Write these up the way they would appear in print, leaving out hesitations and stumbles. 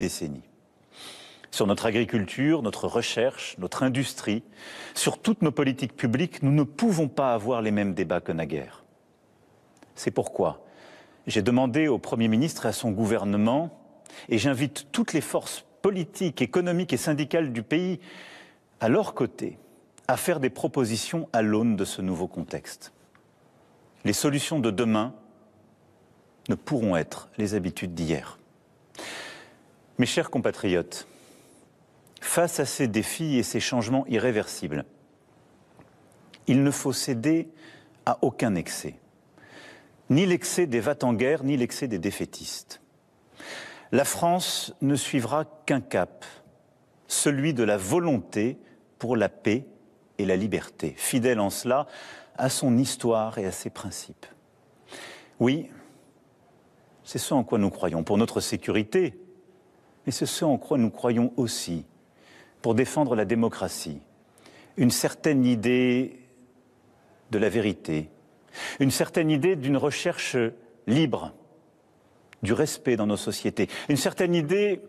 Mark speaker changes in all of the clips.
Speaker 1: décennies. Sur notre agriculture, notre recherche, notre industrie, sur toutes nos politiques publiques, nous ne pouvons pas avoir les mêmes débats que naguère. C'est pourquoi j'ai demandé au Premier ministre et à son gouvernement, et j'invite toutes les forces politiques, économiques et syndicales du pays à leur côté, à faire des propositions à l'aune de ce nouveau contexte. Les solutions de demain ne pourront être les habitudes d'hier. Mes chers compatriotes, face à ces défis et ces changements irréversibles, il ne faut céder à aucun excès. Ni l'excès des va-t-en-guerre, ni l'excès des défaitistes. La France ne suivra qu'un cap, celui de la volonté pour la paix et la liberté, fidèle en cela à son histoire et à ses principes. Oui, c'est ce en quoi nous croyons pour notre sécurité, mais c'est ce en quoi nous croyons aussi pour défendre la démocratie, une certaine idée de la vérité, une certaine idée d'une recherche libre, du respect dans nos sociétés, une certaine idée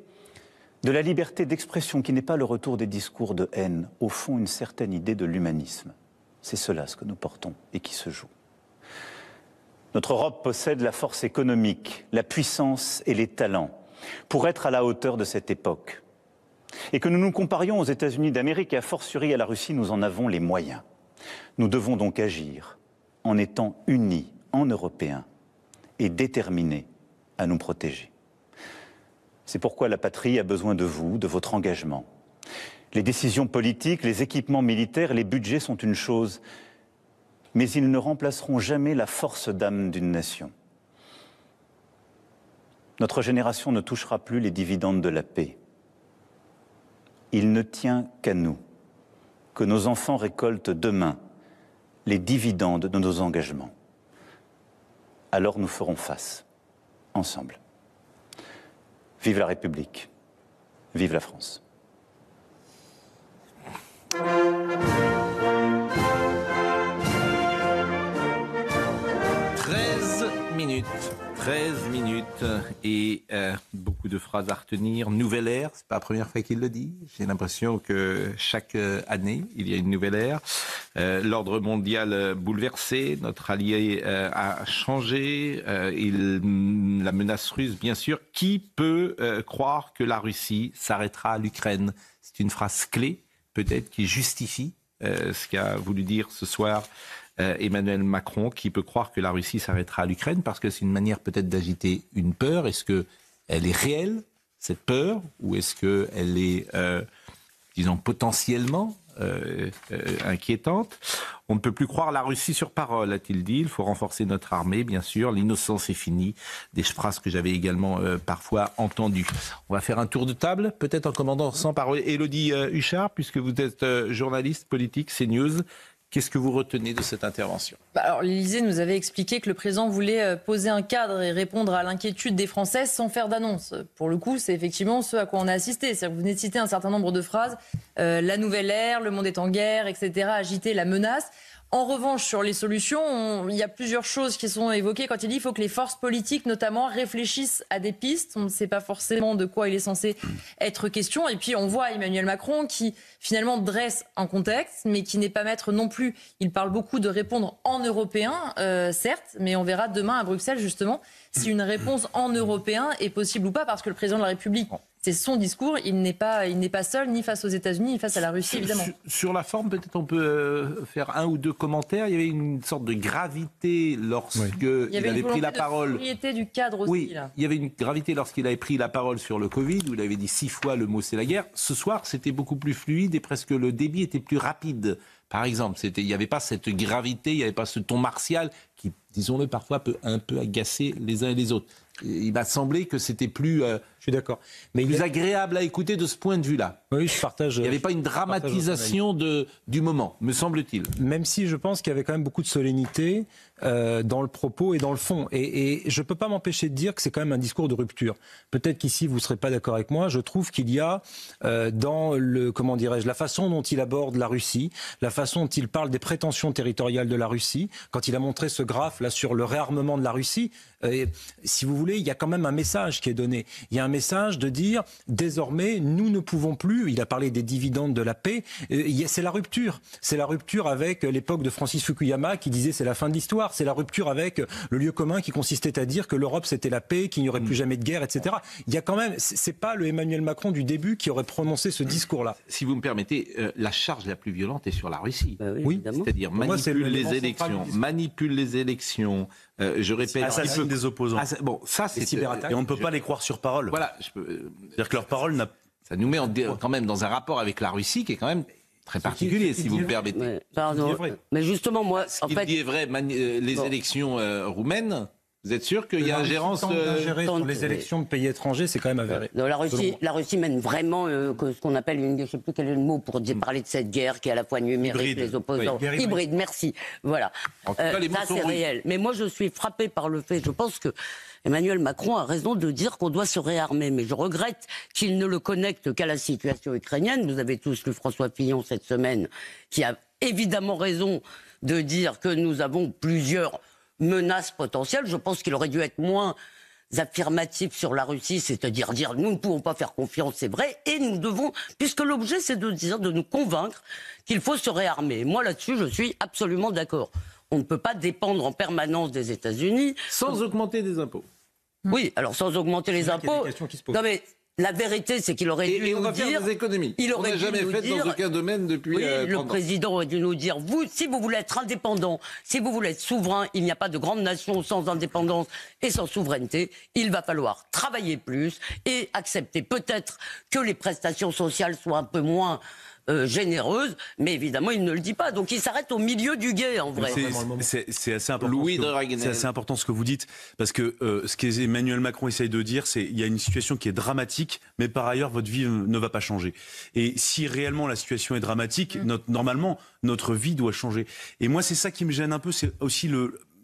Speaker 1: de la liberté d'expression qui n'est pas le retour des discours de haine, au fond une certaine idée de l'humanisme. C'est cela ce que nous portons et qui se joue. Notre Europe possède la force économique, la puissance et les talents pour être à la hauteur de cette époque. Et que nous nous comparions aux États-Unis d'Amérique et a fortiori à la Russie, nous en avons les moyens. Nous devons donc agir en étant unis en Européens et déterminés à nous protéger. C'est pourquoi la patrie a besoin de vous, de votre engagement. Les décisions politiques, les équipements militaires, les budgets sont une chose, mais ils ne remplaceront jamais la force d'âme d'une nation. Notre génération ne touchera plus les dividendes de la paix. Il ne tient qu'à nous que nos enfants récoltent demain les dividendes de nos engagements. Alors nous ferons face, ensemble. Vive la République, vive la France.
Speaker 2: 13 minutes et beaucoup de phrases à retenir. Nouvelle ère, c'est pas la première fois qu'il le dit. J'ai l'impression que chaque année, il y a une nouvelle ère. L'ordre mondial bouleversé, notre allié a changé. La menace russe, bien sûr. Qui peut croire que la Russie s'arrêtera à l'Ukraine? C'est une phrase clé, peut-être, qui justifie ce qu'a voulu dire ce soir Emmanuel Macron. Qui peut croire que la Russie s'arrêtera à l'Ukraine? Parce que c'est une manière peut-être d'agiter une peur. Est-ce qu'elle est réelle, cette peur? Ou est-ce qu'elle est, disons, potentiellement inquiétante? On ne peut plus croire la Russie sur parole, a-t-il dit. Il faut renforcer notre armée, bien sûr. L'innocence est finie. Des phrases que j'avais également parfois entendues. On va faire un tour de table, peut-être en commençant par Élodie Huchard, puisque vous êtes journaliste politique, CNews. Qu'est-ce que vous retenez de cette intervention?
Speaker 3: Alors, l'Élysée nous avait expliqué que le président voulait poser un cadre et répondre à l'inquiétude des Français sans faire d'annonce. Pour le coup, c'est effectivement ce à quoi on a assisté. C'est-à-dire que vous venez de citer un certain nombre de phrases. La nouvelle ère, le monde est en guerre, etc. Agiter la menace. En revanche, sur les solutions, il y a plusieurs choses qui sont évoquées quand il dit qu'il faut que les forces politiques, notamment, réfléchissent à des pistes. On ne sait pas forcément de quoi il est censé être question. Et puis, on voit Emmanuel Macron qui, finalement, dresse un contexte, mais qui n'est pas maître non plus. Il parle beaucoup de répondre en européen, certes, mais on verra demain à Bruxelles, justement, si une réponse en européen est possible ou pas, parce que le président de la République... C'est son discours, il n'est pas seul, ni face aux États-Unis, ni face à la Russie, évidemment.
Speaker 2: Sur la forme, peut-être on peut faire un ou deux commentaires. Il y avait une sorte de gravité lorsque il avait pris la parole.
Speaker 3: Il y avait une volonté de du cadre aussi.
Speaker 2: Oui,
Speaker 3: là.
Speaker 2: il y avait une gravité lorsqu'il avait pris la parole sur le Covid, où il avait dit 6 fois le mot « c'est la guerre ». Ce soir, c'était beaucoup plus fluide et presque le débit était plus rapide. Par exemple, il n'y avait pas cette gravité, il n'y avait pas ce ton martial qui, disons-le, parfois peut un peu agacer les uns et les autres. Il m'a semblé que c'était plus,
Speaker 4: je suis d'accord, mais
Speaker 2: plus agréable à écouter de ce point de vue-là.
Speaker 4: Oui, je partage.
Speaker 2: Il n'y avait pas une dramatisation du moment, me semble-t-il.
Speaker 4: Même si je pense qu'il y avait quand même beaucoup de solennité, dans le propos et dans le fond. Et je ne peux pas m'empêcher de dire que c'est quand même un discours de rupture. Peut-être qu'ici, vous ne serez pas d'accord avec moi. Je trouve qu'il y a dans la façon dont il aborde la Russie, la façon dont il parle des prétentions territoriales de la Russie, quand il a montré ce graphe là sur le réarmement de la Russie, si vous voulez, il y a quand même un message qui est donné. Il y a un message de dire, désormais, nous ne pouvons plus, il a parlé des dividendes de la paix, c'est la rupture. C'est la rupture avec l'époque de Francis Fukuyama qui disait c'est la fin de l'histoire. C'est la rupture avec le lieu commun qui consistait à dire que l'Europe c'était la paix, qu'il n'y aurait plus jamais de guerre, etc. Il y a quand même, c'est pas le Emmanuel Macron du début qui aurait prononcé ce discours-là.
Speaker 2: Si vous me permettez, la charge la plus violente est sur la Russie.
Speaker 4: Oui,
Speaker 2: c'est-à-dire manipule les élections. Je répète,
Speaker 5: assassine des opposants.
Speaker 2: Bon, ça c'est
Speaker 5: cyberattaques. Et on ne peut pas les croire sur parole.
Speaker 2: Voilà,
Speaker 5: c'est-à-dire que leur parole n'a.
Speaker 2: Ça nous met quand même dans un rapport avec la Russie qui est quand même très particulier, si vous me permettez.
Speaker 6: Ouais, pardon. Mais justement, moi,
Speaker 2: en fait, il est vrai, les élections roumaines. Vous êtes sûr qu'il y a ingérence
Speaker 4: d'ingérer sur les élections de pays étrangers, c'est quand même avéré.
Speaker 6: Non, la Russie mène vraiment ce qu'on appelle je ne sais plus quel est le mot pour parler de cette guerre qui est à la fois numérique, les opposants.
Speaker 4: Oui,
Speaker 6: hybride, merci. Voilà.
Speaker 2: En tout cas, les mots
Speaker 6: ça,
Speaker 2: sont
Speaker 6: c'est
Speaker 2: rudes.
Speaker 6: réel. Mais moi, je suis frappée par le fait, je pense que Emmanuel Macron a raison de dire qu'on doit se réarmer. Mais je regrette qu'il ne le connecte qu'à la situation ukrainienne. Vous avez tous lu François Fillon cette semaine, qui a évidemment raison de dire que nous avons plusieurs menaces potentielles. Je pense qu'il aurait dû être moins affirmatif sur la Russie, c'est-à-dire dire nous ne pouvons pas faire confiance, c'est vrai, et nous devons, puisque l'objet c'est de nous convaincre qu'il faut se réarmer. Moi là-dessus, je suis absolument d'accord. On ne peut pas dépendre en permanence des États-Unis.
Speaker 2: Sans augmenter des impôts.
Speaker 6: Oui, alors sans augmenter les impôts. Non mais la vérité, c'est qu'il aurait dû
Speaker 2: on
Speaker 6: nous
Speaker 2: va
Speaker 6: dire.
Speaker 2: faire des économies.
Speaker 6: On
Speaker 2: n'a jamais fait dans aucun domaine depuis.
Speaker 6: Oui, le président aurait dû nous dire si vous voulez être indépendant, si vous voulez être souverain, il n'y a pas de grande nation sans indépendance et sans souveraineté. Il va falloir travailler plus et accepter peut-être que les prestations sociales soient un peu moins généreuse, mais évidemment il ne le dit pas, donc il s'arrête au milieu du guet en vrai.
Speaker 5: C'est assez important. C'est assez important ce que vous dites, parce que ce qu'Emmanuel Macron essaye de dire, c'est il y a une situation qui est dramatique, mais par ailleurs votre vie ne va pas changer. Et si réellement la situation est dramatique, normalement notre vie doit changer. Et moi c'est ça qui me gêne un peu, c'est aussi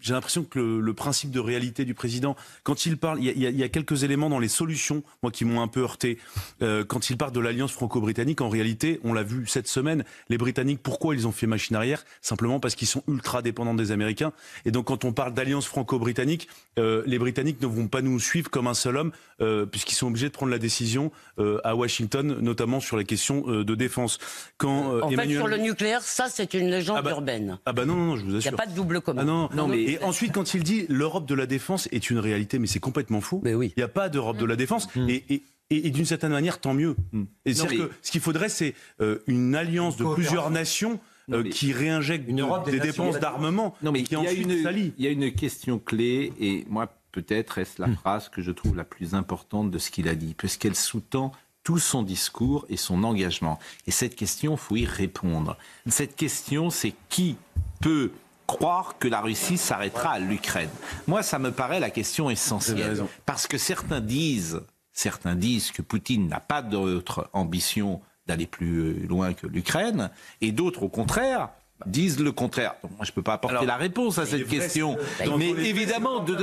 Speaker 5: j'ai l'impression que le principe de réalité du président, quand il parle, il y a quelques éléments dans les solutions, moi, qui m'ont un peu heurté. Quand il parle de l'alliance franco-britannique, en réalité, on l'a vu cette semaine, les Britanniques, pourquoi ils ont fait machine arrière? Simplement parce qu'ils sont ultra dépendants des Américains. Et donc, quand on parle d'alliance franco-britannique, les Britanniques ne vont pas nous suivre comme un seul homme, puisqu'ils sont obligés de prendre la décision à Washington, notamment sur les questions de défense.
Speaker 6: En fait, sur le nucléaire, ça, c'est une légende urbaine.
Speaker 5: Ah bah non, je vous assure.
Speaker 6: Il n'y a pas de double commande.
Speaker 5: Ah non, mais... Et ensuite, quand il dit l'Europe de la défense est une réalité, mais c'est complètement faux.
Speaker 6: Mais oui.
Speaker 5: Il n'y a pas d'Europe de la défense. Et d'une certaine manière, tant mieux. Et c'est-à-dire que ce qu'il faudrait, c'est une alliance de plusieurs nations qui réinjectent des dépenses d'armement.
Speaker 2: Non, mais
Speaker 5: qui ensuite s'allient.
Speaker 2: Il y a une question clé, et moi, peut-être est-ce la phrase que je trouve la plus importante de ce qu'il a dit, parce qu'elle sous-tend tout son discours et son engagement. Et cette question, il faut y répondre. Cette question, c'est qui peut croire que la Russie s'arrêtera à l'Ukraine? Moi, ça me paraît la question essentielle. Parce que certains disent que Poutine n'a pas d'autre ambition d'aller plus loin que l'Ukraine, et d'autres, au contraire, disent le contraire. Donc, moi, je ne peux pas apporter la réponse à cette question. Mais évidemment, de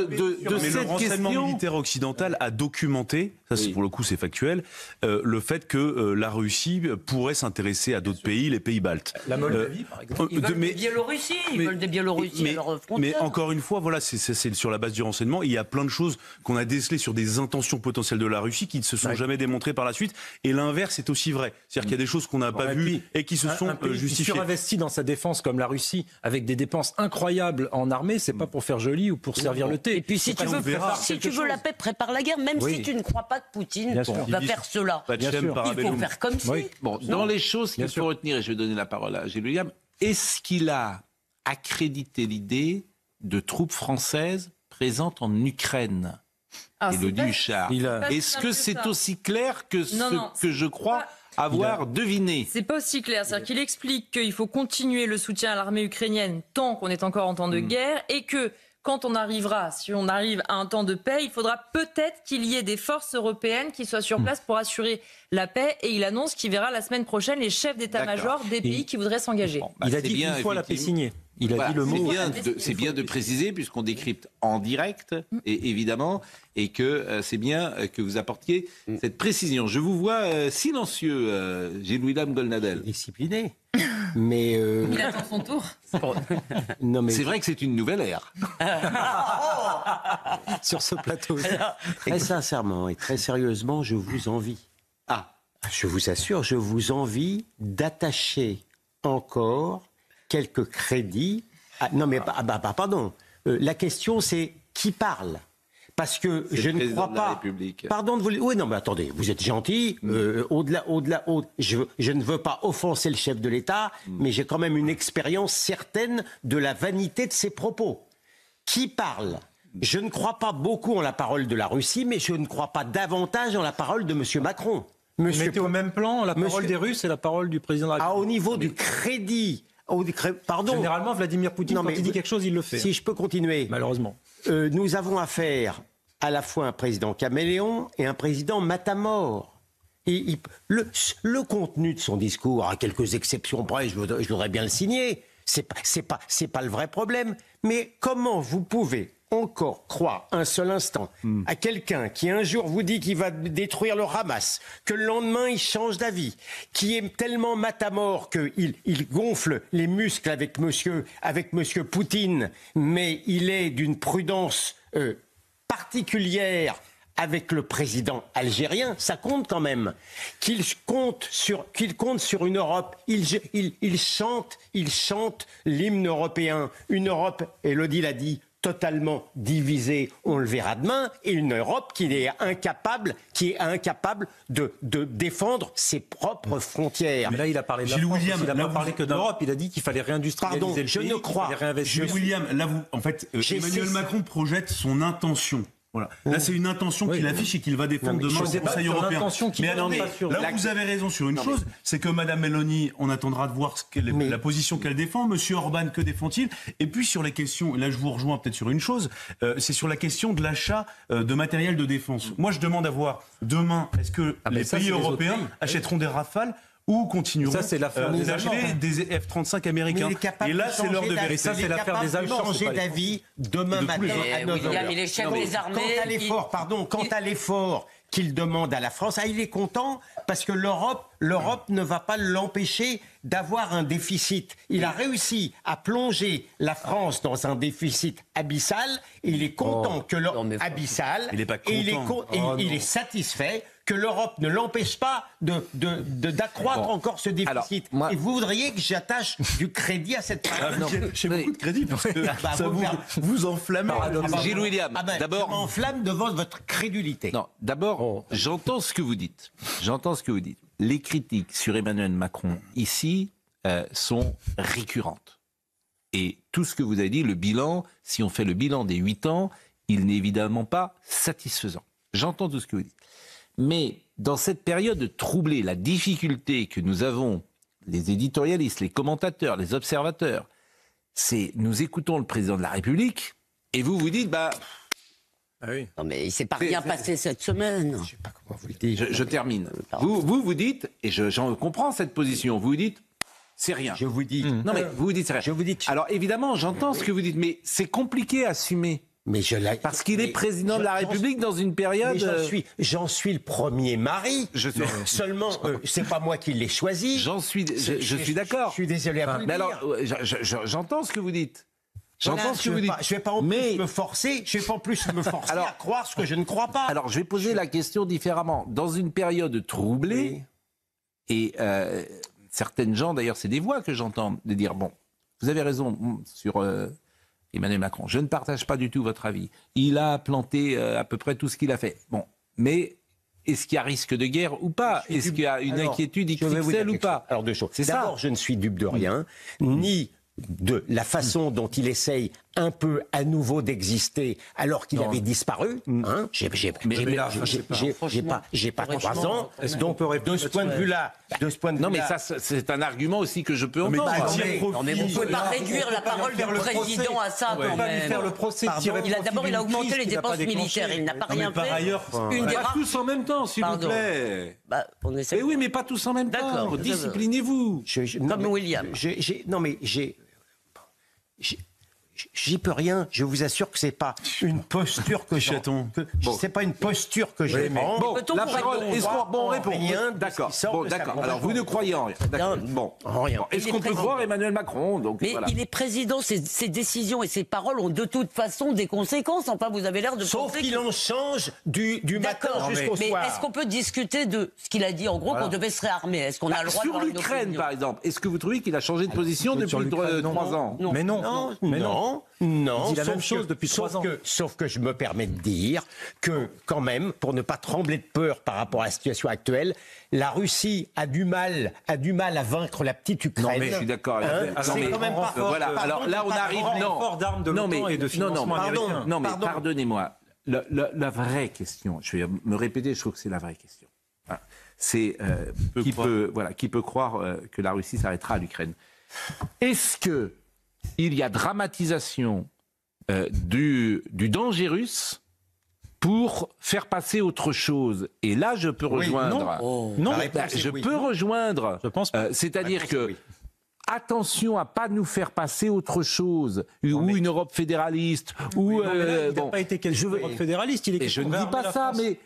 Speaker 2: cette
Speaker 5: le renseignement
Speaker 2: question...
Speaker 5: militaire occidental a documenté, ça pour le coup c'est factuel, le fait que la Russie pourrait s'intéresser à d'autres pays, les pays baltes.
Speaker 4: La Moldavie, par exemple.
Speaker 6: Ils veulent des Biélorussie, ils veulent des Biélorussie à leur frontière.
Speaker 5: Mais encore une fois, voilà, c'est sur la base du renseignement. Il y a plein de choses qu'on a décelées sur des intentions potentielles de la Russie qui ne se sont jamais démontrées par la suite. Et l'inverse est aussi vrai. C'est-à-dire qu'il y a des choses qu'on n'a pas vues et qui se sont justifiées.
Speaker 4: Qui surinvestit dans sa défense comme la Russie, avec des dépenses incroyables en armée, c'est pas pour faire joli ou pour servir le thé.
Speaker 6: Et puis si tu veux la paix, prépare la guerre, même si tu ne crois pas que Poutine va faire cela. Il faut faire comme si.
Speaker 2: Bon, dans les choses qu'il faut retenir, et je vais donner la parole à Gilles William, est-ce qu'il a accrédité l'idée de troupes françaises présentes en Ukraine? Élodie Huchard. Est-ce que c'est aussi clair que ce que je crois avoir deviné?
Speaker 3: C'est pas aussi clair. C'est-à-dire qu'il explique qu'il faut continuer le soutien à l'armée ukrainienne tant qu'on est encore en temps de guerre, et que quand on arrivera, si on arrive à un temps de paix, il faudra peut-être qu'il y ait des forces européennes qui soient sur place pour assurer la paix. Et il annonce qu'il verra la semaine prochaine les chefs d'état-major des pays qui voudraient s'engager.
Speaker 4: Il a dit une fois la paix signée. Il a dit le mot.
Speaker 2: C'est bien de préciser, puisqu'on décrypte en direct, et évidemment, et que c'est bien que vous apportiez cette précision. Je vous vois silencieux, Gilles-William Goldnadel.
Speaker 7: Discipliné. Mais
Speaker 3: Il attend son tour.
Speaker 7: non, mais
Speaker 2: C'est vrai que c'est une nouvelle ère.
Speaker 4: Sur ce plateau.
Speaker 7: très sincèrement et très sérieusement, je vous envie.
Speaker 2: Ah,
Speaker 7: Je vous assure, je vous envie d'attacher encore quelques crédits. Non, mais pardon. La question, c'est qui parle? Parce que
Speaker 2: c'est
Speaker 7: je
Speaker 2: le
Speaker 7: ne
Speaker 2: président
Speaker 7: crois
Speaker 2: de la
Speaker 7: pas.
Speaker 2: République.
Speaker 7: Pardon de vous. Oui, non, mais attendez, vous êtes gentil. Je ne veux pas offenser le chef de l'État, mais j'ai quand même une expérience certaine de la vanité de ses propos. Qui parle? Je ne crois pas beaucoup en la parole de la Russie, mais je ne crois pas davantage en la parole de M. Macron.
Speaker 4: Vous mettez au même plan la parole
Speaker 7: Monsieur-
Speaker 4: des Russes et la parole du président de la République.
Speaker 7: Au niveau du crédit. Pardon.
Speaker 4: Généralement, Vladimir Poutine,
Speaker 7: Non,
Speaker 4: quand
Speaker 7: mais
Speaker 4: il dit quelque chose, il le fait.
Speaker 7: Si je peux continuer.
Speaker 4: Malheureusement.
Speaker 7: Nous avons affaire à la fois à un président caméléon et un président matamor. Et le contenu de son discours, à quelques exceptions près, je voudrais bien le signer. C'est pas le vrai problème. Mais comment vous pouvez encore croire un seul instant à quelqu'un qui un jour vous dit qu'il va détruire le Hamas, que le lendemain il change d'avis, qui est tellement matamor qu'il gonfle les muscles avec monsieur Poutine, mais il est d'une prudence particulière avec le président algérien, ça compte quand même. Qu'il compte sur une Europe, il chante l'hymne européen, une Europe, Élodie l'a dit, totalement divisée, on le verra demain, et une Europe qui est incapable de défendre ses propres frontières.
Speaker 4: Mais là, il a parlé de la
Speaker 5: Gilles
Speaker 4: France,
Speaker 5: William,
Speaker 4: il n'a
Speaker 5: là,
Speaker 4: pas
Speaker 5: vous-
Speaker 4: parlé que de l'Europe. Il a dit qu'il fallait réindustrialiser
Speaker 7: Pardon,
Speaker 4: le
Speaker 7: je
Speaker 4: pays,
Speaker 7: ne
Speaker 4: qu'il
Speaker 7: crois-
Speaker 4: fallait réinvestir.
Speaker 5: William, là, Emmanuel Macron projette son intention. Voilà. Là, c'est une intention qu'il affiche et qu'il va défendre
Speaker 4: Non, mais
Speaker 5: demain
Speaker 4: je
Speaker 5: au
Speaker 4: sais pas
Speaker 5: Conseil
Speaker 4: sur
Speaker 5: européen.
Speaker 4: l'intention qu'il
Speaker 5: Mais
Speaker 4: a,
Speaker 5: attendez,
Speaker 4: pas sur
Speaker 5: là où
Speaker 4: l'acte.
Speaker 5: vous avez raison sur une chose, c'est que Madame Meloni, on attendra de voir la position qu'elle défend. Monsieur Orban, que défend-il? Et puis sur les questions, et là je vous rejoins peut-être sur une chose, c'est sur la question de l'achat de matériel de défense. Moi, je demande à voir demain, est-ce que les
Speaker 4: ça,
Speaker 5: pays
Speaker 4: c'est les autres
Speaker 5: européens
Speaker 4: pays.
Speaker 5: achèteront des Rafales ou continueront
Speaker 4: Ça, c'est l'affaire des
Speaker 5: d'acheter
Speaker 4: Allemands.
Speaker 5: des F-35 américains? Et là, c'est l'heure de vérité.
Speaker 4: Ça, c'est l'affaire des Allemands, c'est
Speaker 7: changer
Speaker 4: pas les
Speaker 7: d'avis demain matin à 9h.
Speaker 6: William, il est chef des armées.
Speaker 7: Quant à l'effort qu'il demande à la France, il est content parce que l'Europe ne va pas l'empêcher d'avoir un déficit. Il a réussi à plonger la France dans un déficit abyssal et il est content que abyssal.
Speaker 5: Il est pas
Speaker 7: et
Speaker 5: content.
Speaker 7: il est satisfait que l'Europe ne l'empêche pas d'accroître encore ce déficit.
Speaker 2: moi-
Speaker 7: Et vous voudriez que j'attache du crédit à cette
Speaker 5: J'ai beaucoup de crédit parce que ça vous enflammez.
Speaker 2: Gilles William, d'abord.
Speaker 7: Je m'enflamme devant votre crédulité.
Speaker 2: Non, d'abord, j'entends ce que vous dites. J'entends ce que vous dites. Les critiques sur Emmanuel Macron ici sont récurrentes. Et tout ce que vous avez dit, le bilan, si on fait le bilan des 8 ans, il n'est évidemment pas satisfaisant. J'entends tout ce que vous dites. Mais dans cette période troublée, la difficulté que nous avons, les éditorialistes, les commentateurs, les observateurs, c'est nous écoutons le président de la République et vous vous dites,
Speaker 4: Ah oui.
Speaker 6: Non, mais il s'est pas rien passé cette semaine.
Speaker 7: Je sais pas comment vous le dites.
Speaker 2: je termine. Vous dites, et j'en comprends cette position, vous dites, c'est rien.
Speaker 7: Je vous dis.
Speaker 2: Non mais vous dites c'est rien.
Speaker 7: Je vous dis que-
Speaker 2: Alors évidemment, j'entends ce que vous dites, mais c'est compliqué à assumer.
Speaker 7: Mais
Speaker 2: Parce qu'il est président de la République dans une période...
Speaker 7: Mais j'en suis le premier mari.
Speaker 2: Je suis-
Speaker 7: Seulement, c'est pas moi qui l'ai choisi.
Speaker 2: je suis d'accord.
Speaker 7: Je suis désolé à vous le
Speaker 2: Mais
Speaker 7: dire.
Speaker 2: alors, j'entends ce que vous dites. J'entends
Speaker 7: Voilà,
Speaker 2: ce que vous dites.
Speaker 7: Je vais pas en plus me forcer. Je vais pas en plus me forcer
Speaker 2: Alors-
Speaker 7: à croire ce que je ne crois pas.
Speaker 2: Alors, je vais poser la question différemment. Dans une période troublée, et certaines gens, d'ailleurs, c'est des voix que j'entends, de dire, bon, vous avez raison sur Emmanuel Macron, je ne partage pas du tout votre avis. Il a planté à peu près tout ce qu'il a fait. Bon, mais est-ce qu'il y a risque de guerre ou pas? Est-ce qu'il y a une inquiétude
Speaker 7: je vais vous dire
Speaker 2: XXL ou
Speaker 7: quelque
Speaker 2: pas?
Speaker 7: chose. Alors deux choses.
Speaker 2: C'est ça.
Speaker 7: D'abord, je ne suis dupe de rien, ni de la façon dont il essaye un peu à nouveau d'exister alors qu'il avait disparu. Hein, j'ai pas 3 ans. Donc de ce point de vue-là,
Speaker 2: Non, mais ça, c'est un argument aussi que je peux entendre.
Speaker 6: Non, mais vous ne pouvez pas réduire la parole du président à ça, quand
Speaker 4: pas lui
Speaker 6: même.
Speaker 4: faire le procès.
Speaker 6: D'abord, il a augmenté les dépenses militaires. Il n'a pas rien
Speaker 5: par
Speaker 6: fait.
Speaker 5: ailleurs,
Speaker 6: Une des
Speaker 2: Pas
Speaker 6: rares-
Speaker 2: tous en même temps, s'il vous
Speaker 6: Pardon.
Speaker 2: plaît.
Speaker 6: Bah, on essaie.
Speaker 2: Eh oui, mais pas tous en même temps.
Speaker 6: D'accord.
Speaker 2: Disciplinez-vous.
Speaker 6: Comme William.
Speaker 7: J'y peux rien. Je vous assure que c'est pas une posture que j'ai. C'est pas une posture que j'ai.
Speaker 2: Bon, la parole. Est-ce qu'on répond?
Speaker 7: Rien.
Speaker 2: D'accord. Bon, d'accord. Alors vous ne croyez en rien. Bon,
Speaker 7: rien.
Speaker 2: Bon. Est-ce qu'on peut croire Emmanuel Macron? Donc,
Speaker 6: mais
Speaker 2: voilà.
Speaker 6: il est président, ses décisions et ses paroles ont de toute façon des conséquences. Enfin, vous avez l'air de
Speaker 7: Sauf
Speaker 6: penser
Speaker 7: qu'il en change du matin jusqu'au soir.
Speaker 6: Mais est-ce qu'on peut discuter de ce qu'il a dit en gros qu'on devait se réarmer? Est-ce qu'on a le droit
Speaker 2: sur
Speaker 6: de
Speaker 2: l'Ukraine, par exemple, est-ce que vous trouvez qu'il a changé de position depuis 3 ans?
Speaker 4: Mais non.
Speaker 7: Non,
Speaker 4: il dit la même chose depuis 3 ans.
Speaker 7: Sauf que je me permets de dire que, quand même, pour ne pas trembler de peur par rapport à la situation actuelle, la Russie a du mal à vaincre la petite Ukraine.
Speaker 2: Non, mais je suis d'accord avec vous.
Speaker 7: C'est quand même pas fort.
Speaker 2: Voilà. Alors là, on arrive.
Speaker 4: Renfort d'armes de l'OTAN et de financement américain.
Speaker 2: Non, mais pardonnez-moi. La vraie question, je vais me répéter, je trouve que c'est la vraie question. C'est qui peut croire que la Russie s'arrêtera à l'Ukraine? Est-ce que il y a dramatisation du danger russe pour faire passer autre chose? Et là, je peux rejoindre. Je peux rejoindre.
Speaker 4: Je pense pas.
Speaker 2: C'est-à-dire que attention à pas nous faire passer autre chose, ou une Europe fédéraliste, ou
Speaker 4: il n'a pas été question d'Europe fédéraliste. Il est
Speaker 2: je ne dis pas ça, mais.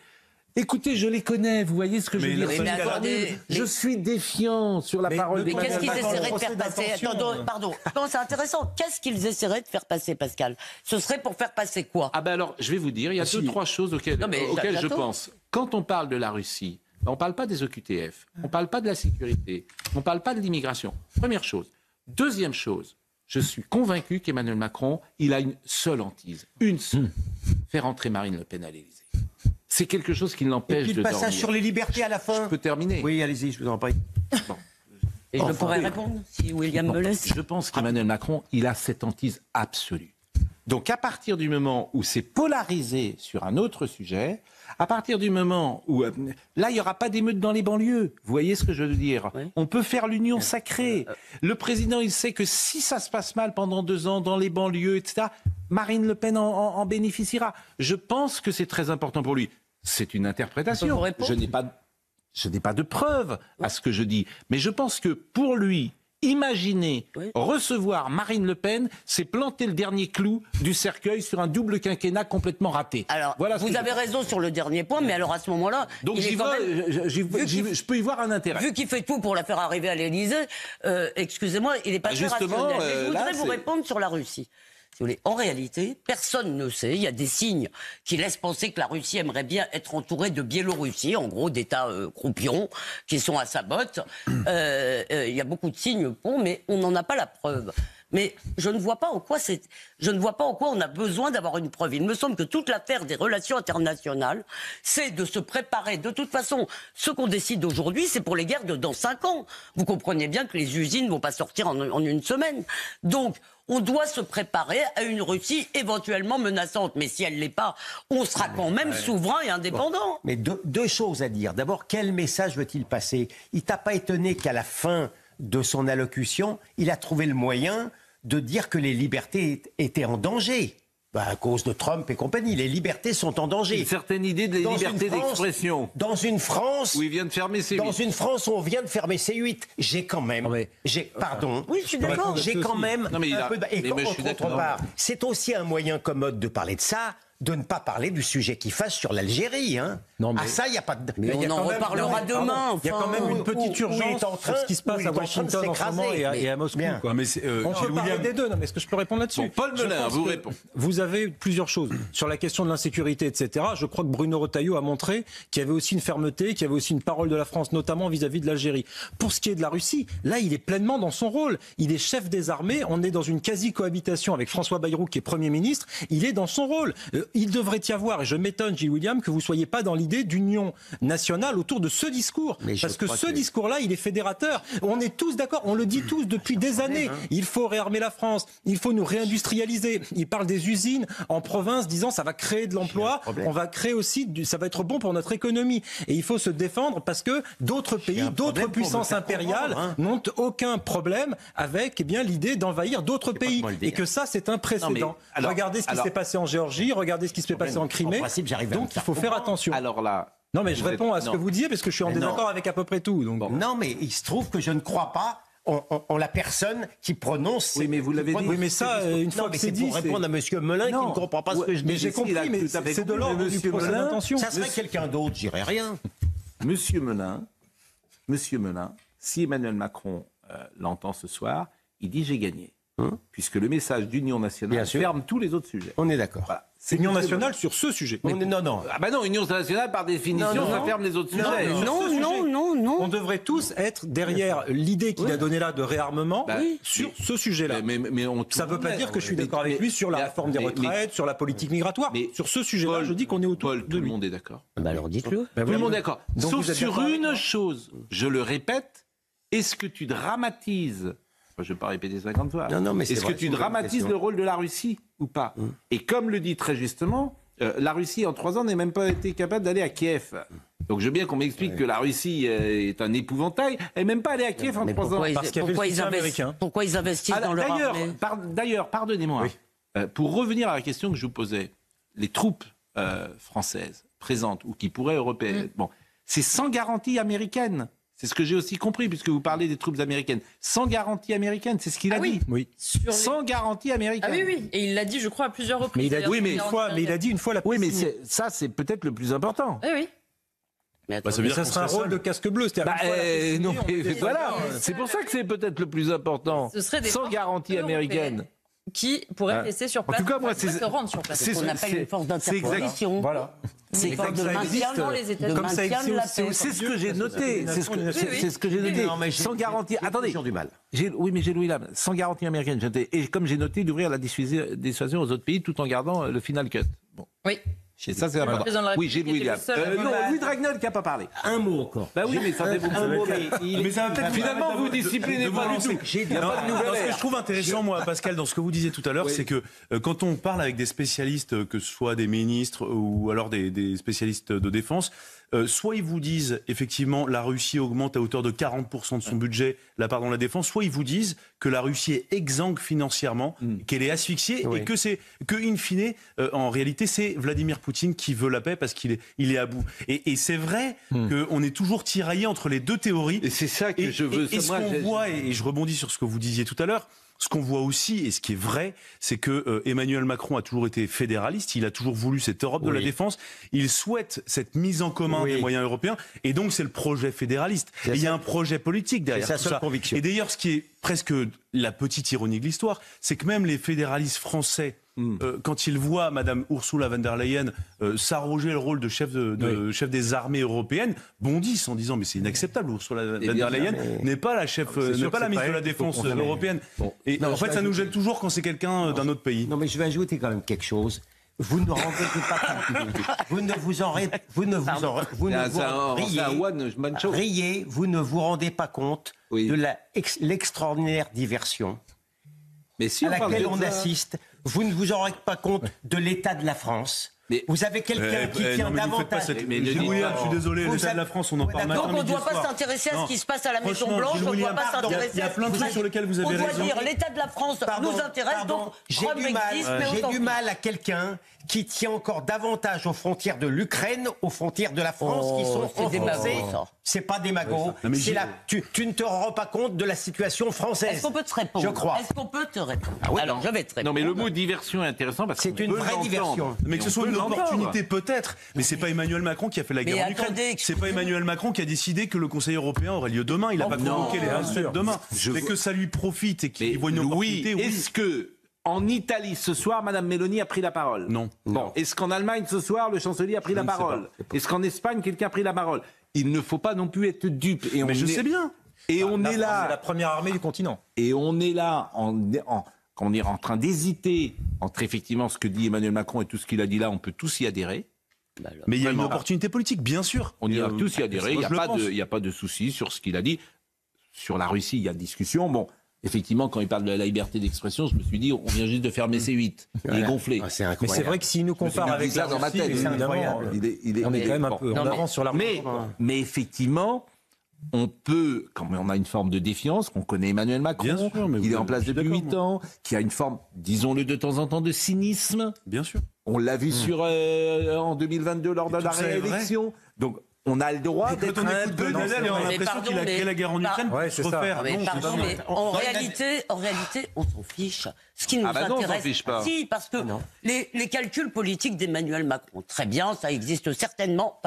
Speaker 2: Écoutez, je les connais, vous voyez ce que je veux dire.
Speaker 6: Mais attendez,
Speaker 2: je suis défiant sur la parole de
Speaker 6: Mais qu'est-ce qu'ils
Speaker 2: Macron.
Speaker 6: essaieraient de faire passer? Pardon. Non, c'est intéressant. Qu'est-ce qu'ils essaieraient de faire passer, Pascal? Ce serait pour faire passer quoi?
Speaker 2: Ah ben alors, je vais vous dire, il y a 2-3 choses auxquelles je pense. Quand on parle de la Russie, on ne parle pas des OQTF, on ne parle pas de la sécurité, on ne parle pas de l'immigration. Première chose. Deuxième chose, je suis convaincu qu'Emmanuel Macron, il a une seule hantise. Une seule. Faire entrer Marine Le Pen à l'Élysée. C'est quelque chose qui l'empêche de dormir.
Speaker 7: Et puis le passage sur les libertés à la fin.
Speaker 2: Je peux terminer.
Speaker 7: Oui, allez-y, je vous en prie.
Speaker 2: Bon.
Speaker 6: Et je pourrais répondre, si William me laisse.
Speaker 2: Je pense qu'Emmanuel Macron, il a cette hantise absolue. Donc à partir du moment où c'est polarisé sur un autre sujet, à partir du moment où... là, il n'y aura pas d'émeute dans les banlieues. Vous voyez ce que je veux dire? Oui. On peut faire l'union sacrée. Le président, il sait que si ça se passe mal pendant 2 ans dans les banlieues, etc., Marine Le Pen en bénéficiera. Je pense que c'est très important pour lui. C'est une interprétation. Je n'ai pas de preuves à ce que je dis. Mais je pense que pour lui, imaginer recevoir Marine Le Pen, c'est planter le dernier clou du cercueil sur un double quinquennat complètement raté.
Speaker 6: Alors, voilà vous avez raison sur le dernier point, mais alors à ce moment-là...
Speaker 2: Donc je peux y voir un intérêt.
Speaker 6: Vu qu'il fait tout pour la faire arriver à l'Élysée, excusez-moi, il n'est pas très rationnel. Je voudrais vous répondre sur la Russie. Si vous voulez, en réalité, personne ne sait. Il y a des signes qui laissent penser que la Russie aimerait bien être entourée de Biélorussie, en gros d'États croupions qui sont à sa botte. Il y a beaucoup de signes pour, mais on n'en a pas la preuve. Mais je ne vois pas en quoi on a besoin d'avoir une preuve. Il me semble que toute l'affaire des relations internationales, c'est de se préparer. De toute façon, ce qu'on décide aujourd'hui, c'est pour les guerres de dans 5 ans. Vous comprenez bien que les usines ne vont pas sortir en une semaine. Donc, on doit se préparer à une Russie éventuellement menaçante. Mais si elle ne l'est pas, on sera quand même souverain et indépendant.
Speaker 7: Bon. Mais deux choses à dire. D'abord, quel message veut-il passer? Il t'a pas étonné qu'à la fin de son allocution, il a trouvé le moyen de dire que les libertés étaient en danger. À cause de Trump et compagnie, les libertés sont en danger.
Speaker 2: Une certaine idée des libertés d'expression.
Speaker 7: Dans une France
Speaker 2: où il vient de fermer C8.
Speaker 7: Dans une France où on vient de fermer C8, j'ai quand même. Pardon.
Speaker 6: Oui, je suis d'accord.
Speaker 7: J'ai quand même.
Speaker 2: Non, mais
Speaker 7: un peu. Et d'autre part, c'est aussi un moyen commode de parler de ça. De ne pas parler du sujet qui fâche sur l'Algérie. Hein.
Speaker 4: Non, mais...
Speaker 7: Ah ça, il n'y a pas de...
Speaker 6: Mais on en reparlera demain.
Speaker 4: Il y a quand même une petite urgence sur ce qui se passe à Washington en ce moment et à Moscou. Quoi. Mais on peut parler des deux. Non, mais est-ce que je peux répondre là-dessus?
Speaker 2: Bon, Paul Melun, vous répondez.
Speaker 4: Vous avez plusieurs choses. Sur la question de l'insécurité, etc., je crois que Bruno Retailleau a montré qu'il y avait aussi une fermeté, qu'il y avait aussi une parole de la France, notamment vis-à-vis de l'Algérie. Pour ce qui est de la Russie, là, il est pleinement dans son rôle. Il est chef des armées. On est dans une quasi-cohabitation avec François Bayrou, qui est Premier ministre. Il est dans son rôle. Il devrait y avoir, et je m'étonne, Gilles William, que vous ne soyez pas dans l'idée d'union nationale autour de ce discours. Parce que ce discours-là, il est fédérateur. On est tous d'accord, on le dit tous depuis des années. Il faut réarmer la France, il faut nous réindustrialiser. Il parle des usines en province, disant ça va créer de l'emploi, on va créer aussi, ça va être bon pour notre économie. Et il faut se défendre parce que d'autres pays, d'autres puissances impériales n'ont aucun problème avec l'idée d'envahir d'autres pays. Et que ça, c'est un précédent. Regardez ce qui s'est passé en Géorgie, regardez ce qui s'est passé en Crimée. Donc il faut faire attention.
Speaker 2: Alors là,
Speaker 4: non mais je réponds à ce que vous disiez parce que je suis en désaccord avec à peu près tout. Donc.
Speaker 7: Non mais il se trouve que je ne crois pas en la personne qui prononce.
Speaker 2: Oui, mais vous l'avez dit.
Speaker 4: Oui, mais ça, une fois que c'est dit,
Speaker 7: pour répondre à Monsieur Melun qui ne comprend pas ce que je dis.
Speaker 4: Mais j'ai compris, mais c'est de l'ordre du procès d'intention.
Speaker 7: Ça serait quelqu'un d'autre, je dirais rien.
Speaker 2: Monsieur Melun, si Emmanuel Macron l'entend ce soir, il dit j'ai gagné. Puisque le message d'union nationale ferme tous les autres sujets.
Speaker 7: On est d'accord.
Speaker 2: Voilà.
Speaker 4: C'est union nationale sur ce sujet.
Speaker 7: Non.
Speaker 2: Ah bah non, union nationale par définition, ça ferme les autres sujets.
Speaker 6: Non.
Speaker 4: On devrait tous être derrière l'idée qu'il a donnée là de réarmement sur ce sujet-là. Ça ne veut pas dire que je suis d'accord avec lui sur la réforme des retraites, sur la politique migratoire. Mais sur ce sujet-là, je dis qu'on est autour de
Speaker 2: tout le monde est d'accord.
Speaker 6: Bah alors dites-le.
Speaker 2: Tout le monde est d'accord. Sauf sur une chose, je le répète, est-ce que tu dramatises... Je ne vais pas répéter 50 fois.
Speaker 7: Mais
Speaker 2: est-ce que tu dramatises le rôle de la Russie ou pas? Et comme le dit très justement, la Russie en 3 ans n'a même pas été capable d'aller à Kiev. Donc je veux bien qu'on m'explique que la Russie est un épouvantail. Elle n'est même pas allée à Kiev en 3 ans.
Speaker 6: Pourquoi ils investissent dans leur armée?
Speaker 2: D'ailleurs, pardonnez-moi, pour revenir à la question que je vous posais, les troupes françaises présentes ou qui pourraient européennes, c'est sans garantie américaine. C'est ce que j'ai aussi compris, puisque vous parlez des troupes américaines. Sans garantie américaine, c'est ce qu'il a dit.
Speaker 4: Oui.
Speaker 2: Sans garantie américaine.
Speaker 3: Ah oui. Et il l'a dit, je crois, à plusieurs reprises.
Speaker 4: Mais il a dit une fois la
Speaker 2: Oui, mais ça, c'est peut-être le plus important.
Speaker 3: Oui.
Speaker 6: Mais
Speaker 4: ça serait un rôle de casque bleu.
Speaker 2: Voilà. C'est pour ça que c'est peut-être le plus important.
Speaker 3: Ce serait des
Speaker 2: sans garantie américaine.
Speaker 3: Qui pourrait rester sur place.
Speaker 2: En tout cas, moi,
Speaker 3: se rendre sur place.
Speaker 6: C'est ce qu'on appelle une force d'interposition.
Speaker 4: Voilà.
Speaker 6: C'est une force de maintien de la paix.
Speaker 2: C'est ce que j'ai noté. C'est ce que j'ai noté. Sans garantie. Attendez.
Speaker 7: J'ai du mal.
Speaker 2: Oui, mais j'ai Louis Lame. Sans garantie américaine. Et comme j'ai noté, d'ouvrir la dissuasion aux autres pays tout en gardant le final cut. Bon.
Speaker 3: Oui.
Speaker 2: Et ça, c'est important. Oui, j'ai Louis Lame. Non, Louis Dragnel qui n'a pas parlé.
Speaker 7: Un mot encore.
Speaker 2: Bah oui, mais ça fait beaucoup.
Speaker 5: Mais ça va peut-être
Speaker 2: Finalement, vous disciplinez pas du tout.
Speaker 5: Ce que je trouve intéressant, moi, Pascal, dans ce que vous disiez tout à l'heure, c'est que quand on parle avec des spécialistes, que ce soit des ministres ou alors des spécialistes de défense, soit ils vous disent effectivement la Russie augmente à hauteur de 40% de son budget la part dans la défense, soit ils vous disent que la Russie est exsangue financièrement, qu'elle est asphyxiée et que in fine, en réalité, c'est Vladimir Poutine qui veut la paix parce qu'il est à bout. Et c'est vrai qu'on est toujours tiraillé entre les deux théories.
Speaker 2: Et c'est ça que je veux.
Speaker 5: Et ce qu'on voit, et je rebondis sur ce que vous disiez tout à l'heure, ce qu'on voit aussi, et ce qui est vrai, c'est que Emmanuel Macron a toujours été fédéraliste, il a toujours voulu cette Europe de la défense, il souhaite cette mise en commun des moyens européens, et donc c'est le projet fédéraliste. Et il y a un projet politique derrière tout ça. Et d'ailleurs, ce qui est presque la petite ironie de l'histoire, c'est que même les fédéralistes français, quand ils voient Madame Ursula von der Leyen s'arroger le rôle de chef des armées européennes, bondissent en disant mais c'est inacceptable. Ursula von der Leyen n'est pas la chef, n'est pas la ministre de la Défense européenne. Et en fait, ça nous gêne toujours quand c'est quelqu'un d'un autre pays.
Speaker 7: Non, mais je vais ajouter quand même quelque chose. Vous ne rendez pas compte. Vous ne vous rendez pas compte de l'extraordinaire diversion à laquelle on assiste. Vous ne vous en rendez pas compte de l'état de la France. Mais vous avez quelqu'un qui tient davantage.
Speaker 5: William, je suis désolé, l'état de la France, on en parle matin.
Speaker 6: Donc on ne doit pas s'intéresser à ce qui se passe à la Maison Blanche. On ne doit pas s'intéresser.
Speaker 5: Il y a plein de trucs sur lesquels vous avez raison.
Speaker 6: On doit dire l'état de la France nous intéresse. Donc
Speaker 7: j'ai du mal à quelqu'un qui tient encore davantage aux frontières de l'Ukraine, aux frontières de la France, qui sont enfoncées. C'est pas démago. C'est là. Tu ne te rends pas compte de la situation française.
Speaker 6: Est-ce qu'on peut te répondre?
Speaker 7: Je crois.
Speaker 6: Est-ce qu'on peut te répondre? Alors je vais te répondre.
Speaker 2: Non, mais le mot diversion est intéressant parce que
Speaker 7: c'est une vraie diversion.
Speaker 5: Mais que ce soit une opportunité peut-être, mais c'est pas Emmanuel Macron qui a fait la guerre en Ukraine. C'est pas Emmanuel Macron qui a décidé que le Conseil européen aurait lieu demain. Il a pas convoqué les 27 demain. Mais que ça lui profite et qu'il voit une opportunité.
Speaker 2: Oui. Est-ce que en Italie, ce soir, Mme Meloni a pris la parole?
Speaker 5: Non.
Speaker 2: Bon. Est-ce qu'en Allemagne, ce soir, le chancelier a pris la parole? Est-ce qu'en Espagne, quelqu'un a pris la parole? Il ne faut pas non plus être dupe.
Speaker 5: Mais je sais bien.
Speaker 2: Et on est là.
Speaker 4: C'est la première armée du continent.
Speaker 2: Et on est là quand on est en train d'hésiter entre effectivement ce que dit Emmanuel Macron et tout ce qu'il a dit là, on peut tous y adhérer.
Speaker 5: Mais il y a une opportunité politique, bien sûr.
Speaker 2: On y a tous y adhérer. Il n'y a pas de souci sur ce qu'il a dit. Sur la Russie, il y a discussion. Bon. Effectivement, quand il parle de la liberté d'expression, je me suis dit, on vient juste de fermer C8. Il est gonflé.
Speaker 4: Mais c'est vrai que s'il nous compare avec la
Speaker 2: dans ma
Speaker 4: Russie,
Speaker 2: tête,
Speaker 4: évidemment, on est quand même un peu en avance sur la Russie.
Speaker 2: Mais effectivement, on peut, quand on a une forme de défiance, qu'on connaît Emmanuel Macron, il est en place depuis 8 ans, qui a une forme, disons-le de temps en temps, de cynisme.
Speaker 5: Bien sûr.
Speaker 2: On l'a vu en 2022 lors de la réélection. Donc, on a le droit d'être
Speaker 5: Quand on
Speaker 2: un
Speaker 5: écoute
Speaker 2: peu...
Speaker 5: Bernadette, on a l'impression qu'il a créé la guerre en Ukraine pour se refaire.
Speaker 6: Mais
Speaker 5: Non, c'est
Speaker 6: pardon,
Speaker 5: pas
Speaker 6: mais
Speaker 5: vrai.
Speaker 6: en réalité, on s'en fiche. Ce qui nous
Speaker 2: bah non, on s'en
Speaker 6: intéresse,
Speaker 2: fiche pas.
Speaker 6: si, parce que les calculs politiques d'Emmanuel Macron, très bien, ça existe certainement,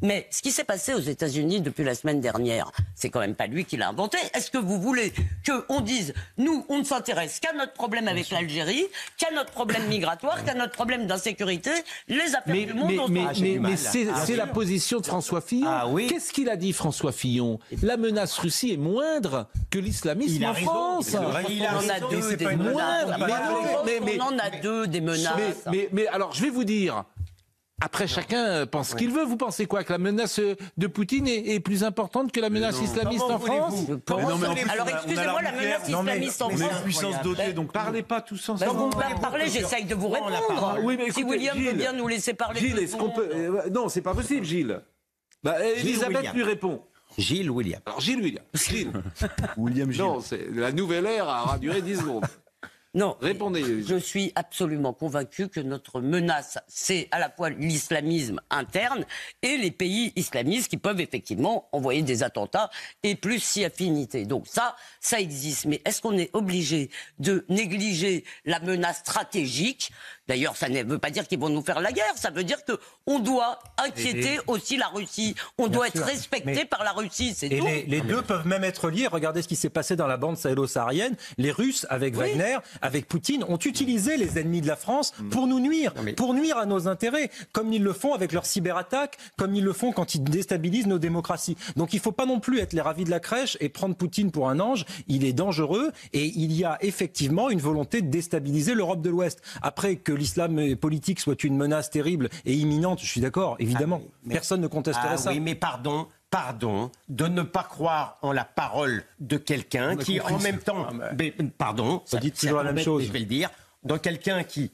Speaker 6: mais ce qui s'est passé aux États-Unis depuis la semaine dernière, c'est quand même pas lui qui l'a inventé. Est-ce que vous voulez qu'on dise, nous, on ne s'intéresse qu'à notre problème avec l'Algérie, qu'à notre problème migratoire, qu'à notre problème d'insécurité, les affaires du monde,
Speaker 2: mais c'est la position de François Fillon.
Speaker 7: Ah oui.
Speaker 2: Qu'est-ce qu'il a dit, François Fillon? La menace Russie est moindre que l'islamisme en France.
Speaker 7: Il a
Speaker 6: on en a
Speaker 7: raison.
Speaker 6: deux des
Speaker 2: moindre.
Speaker 6: menaces.
Speaker 2: Mais
Speaker 6: On en a deux des menaces.
Speaker 2: Mais alors, je vais vous dire. Après, chacun pense ce qu'il veut. Vous pensez quoi? Que la menace de Poutine est plus importante que la menace islamiste en France?
Speaker 6: Alors, excusez-moi, la menace islamiste en
Speaker 5: On est une
Speaker 6: France.
Speaker 5: puissance dotée, donc
Speaker 2: Parlez pas tous
Speaker 6: Bah,
Speaker 2: ensemble.
Speaker 6: vous me parlez, j'essaye de vous répondre.
Speaker 2: Oui, mais
Speaker 6: Si
Speaker 2: écoutez,
Speaker 6: William veut
Speaker 2: Gilles,
Speaker 6: bien nous laisser parler.
Speaker 2: Gilles,
Speaker 6: 2
Speaker 2: est-ce qu'on
Speaker 6: secondes.
Speaker 2: peut... non, c'est pas possible, Gilles. Elisabeth
Speaker 7: William.
Speaker 2: lui répond.
Speaker 7: Gilles William.
Speaker 2: Alors, Gilles.
Speaker 5: William Gilles.
Speaker 2: Non, la nouvelle ère aura duré 10 secondes.
Speaker 6: Non,
Speaker 2: Répondez.
Speaker 6: je suis absolument convaincu que notre menace, c'est à la fois l'islamisme interne et les pays islamistes qui peuvent effectivement envoyer des attentats et plus si affinité. Donc ça existe. Mais est-ce qu'on est obligé de négliger la menace stratégique? D'ailleurs, ça ne veut pas dire qu'ils vont nous faire la guerre. Ça veut dire qu'on doit inquiéter aussi la Russie. On doit être respecté par la Russie, c'est tout.
Speaker 4: Et les deux peuvent même être liés. Regardez ce qui s'est passé dans la bande sahélo-saharienne. Les Russes, avec Wagner, avec Poutine, ont utilisé les ennemis de la France pour nous nuire, pour nuire à nos intérêts, comme ils le font avec leurs cyberattaques, comme ils le font quand ils déstabilisent nos démocraties. Donc il ne faut pas non plus être les ravis de la crèche et prendre Poutine pour un ange. Il est dangereux et il y a effectivement une volonté de déstabiliser l'Europe de l'Ouest. Après que l'islam politique soit une menace terrible et imminente, je suis d'accord, évidemment. Personne ne contesterait ça.
Speaker 7: Oui, mais pardon de ne pas croire en la parole de quelqu'un qui, en même temps,
Speaker 4: Vous dites toujours la même
Speaker 7: m'embête,
Speaker 4: chose.
Speaker 7: mais je vais le dire, dans quelqu'un qui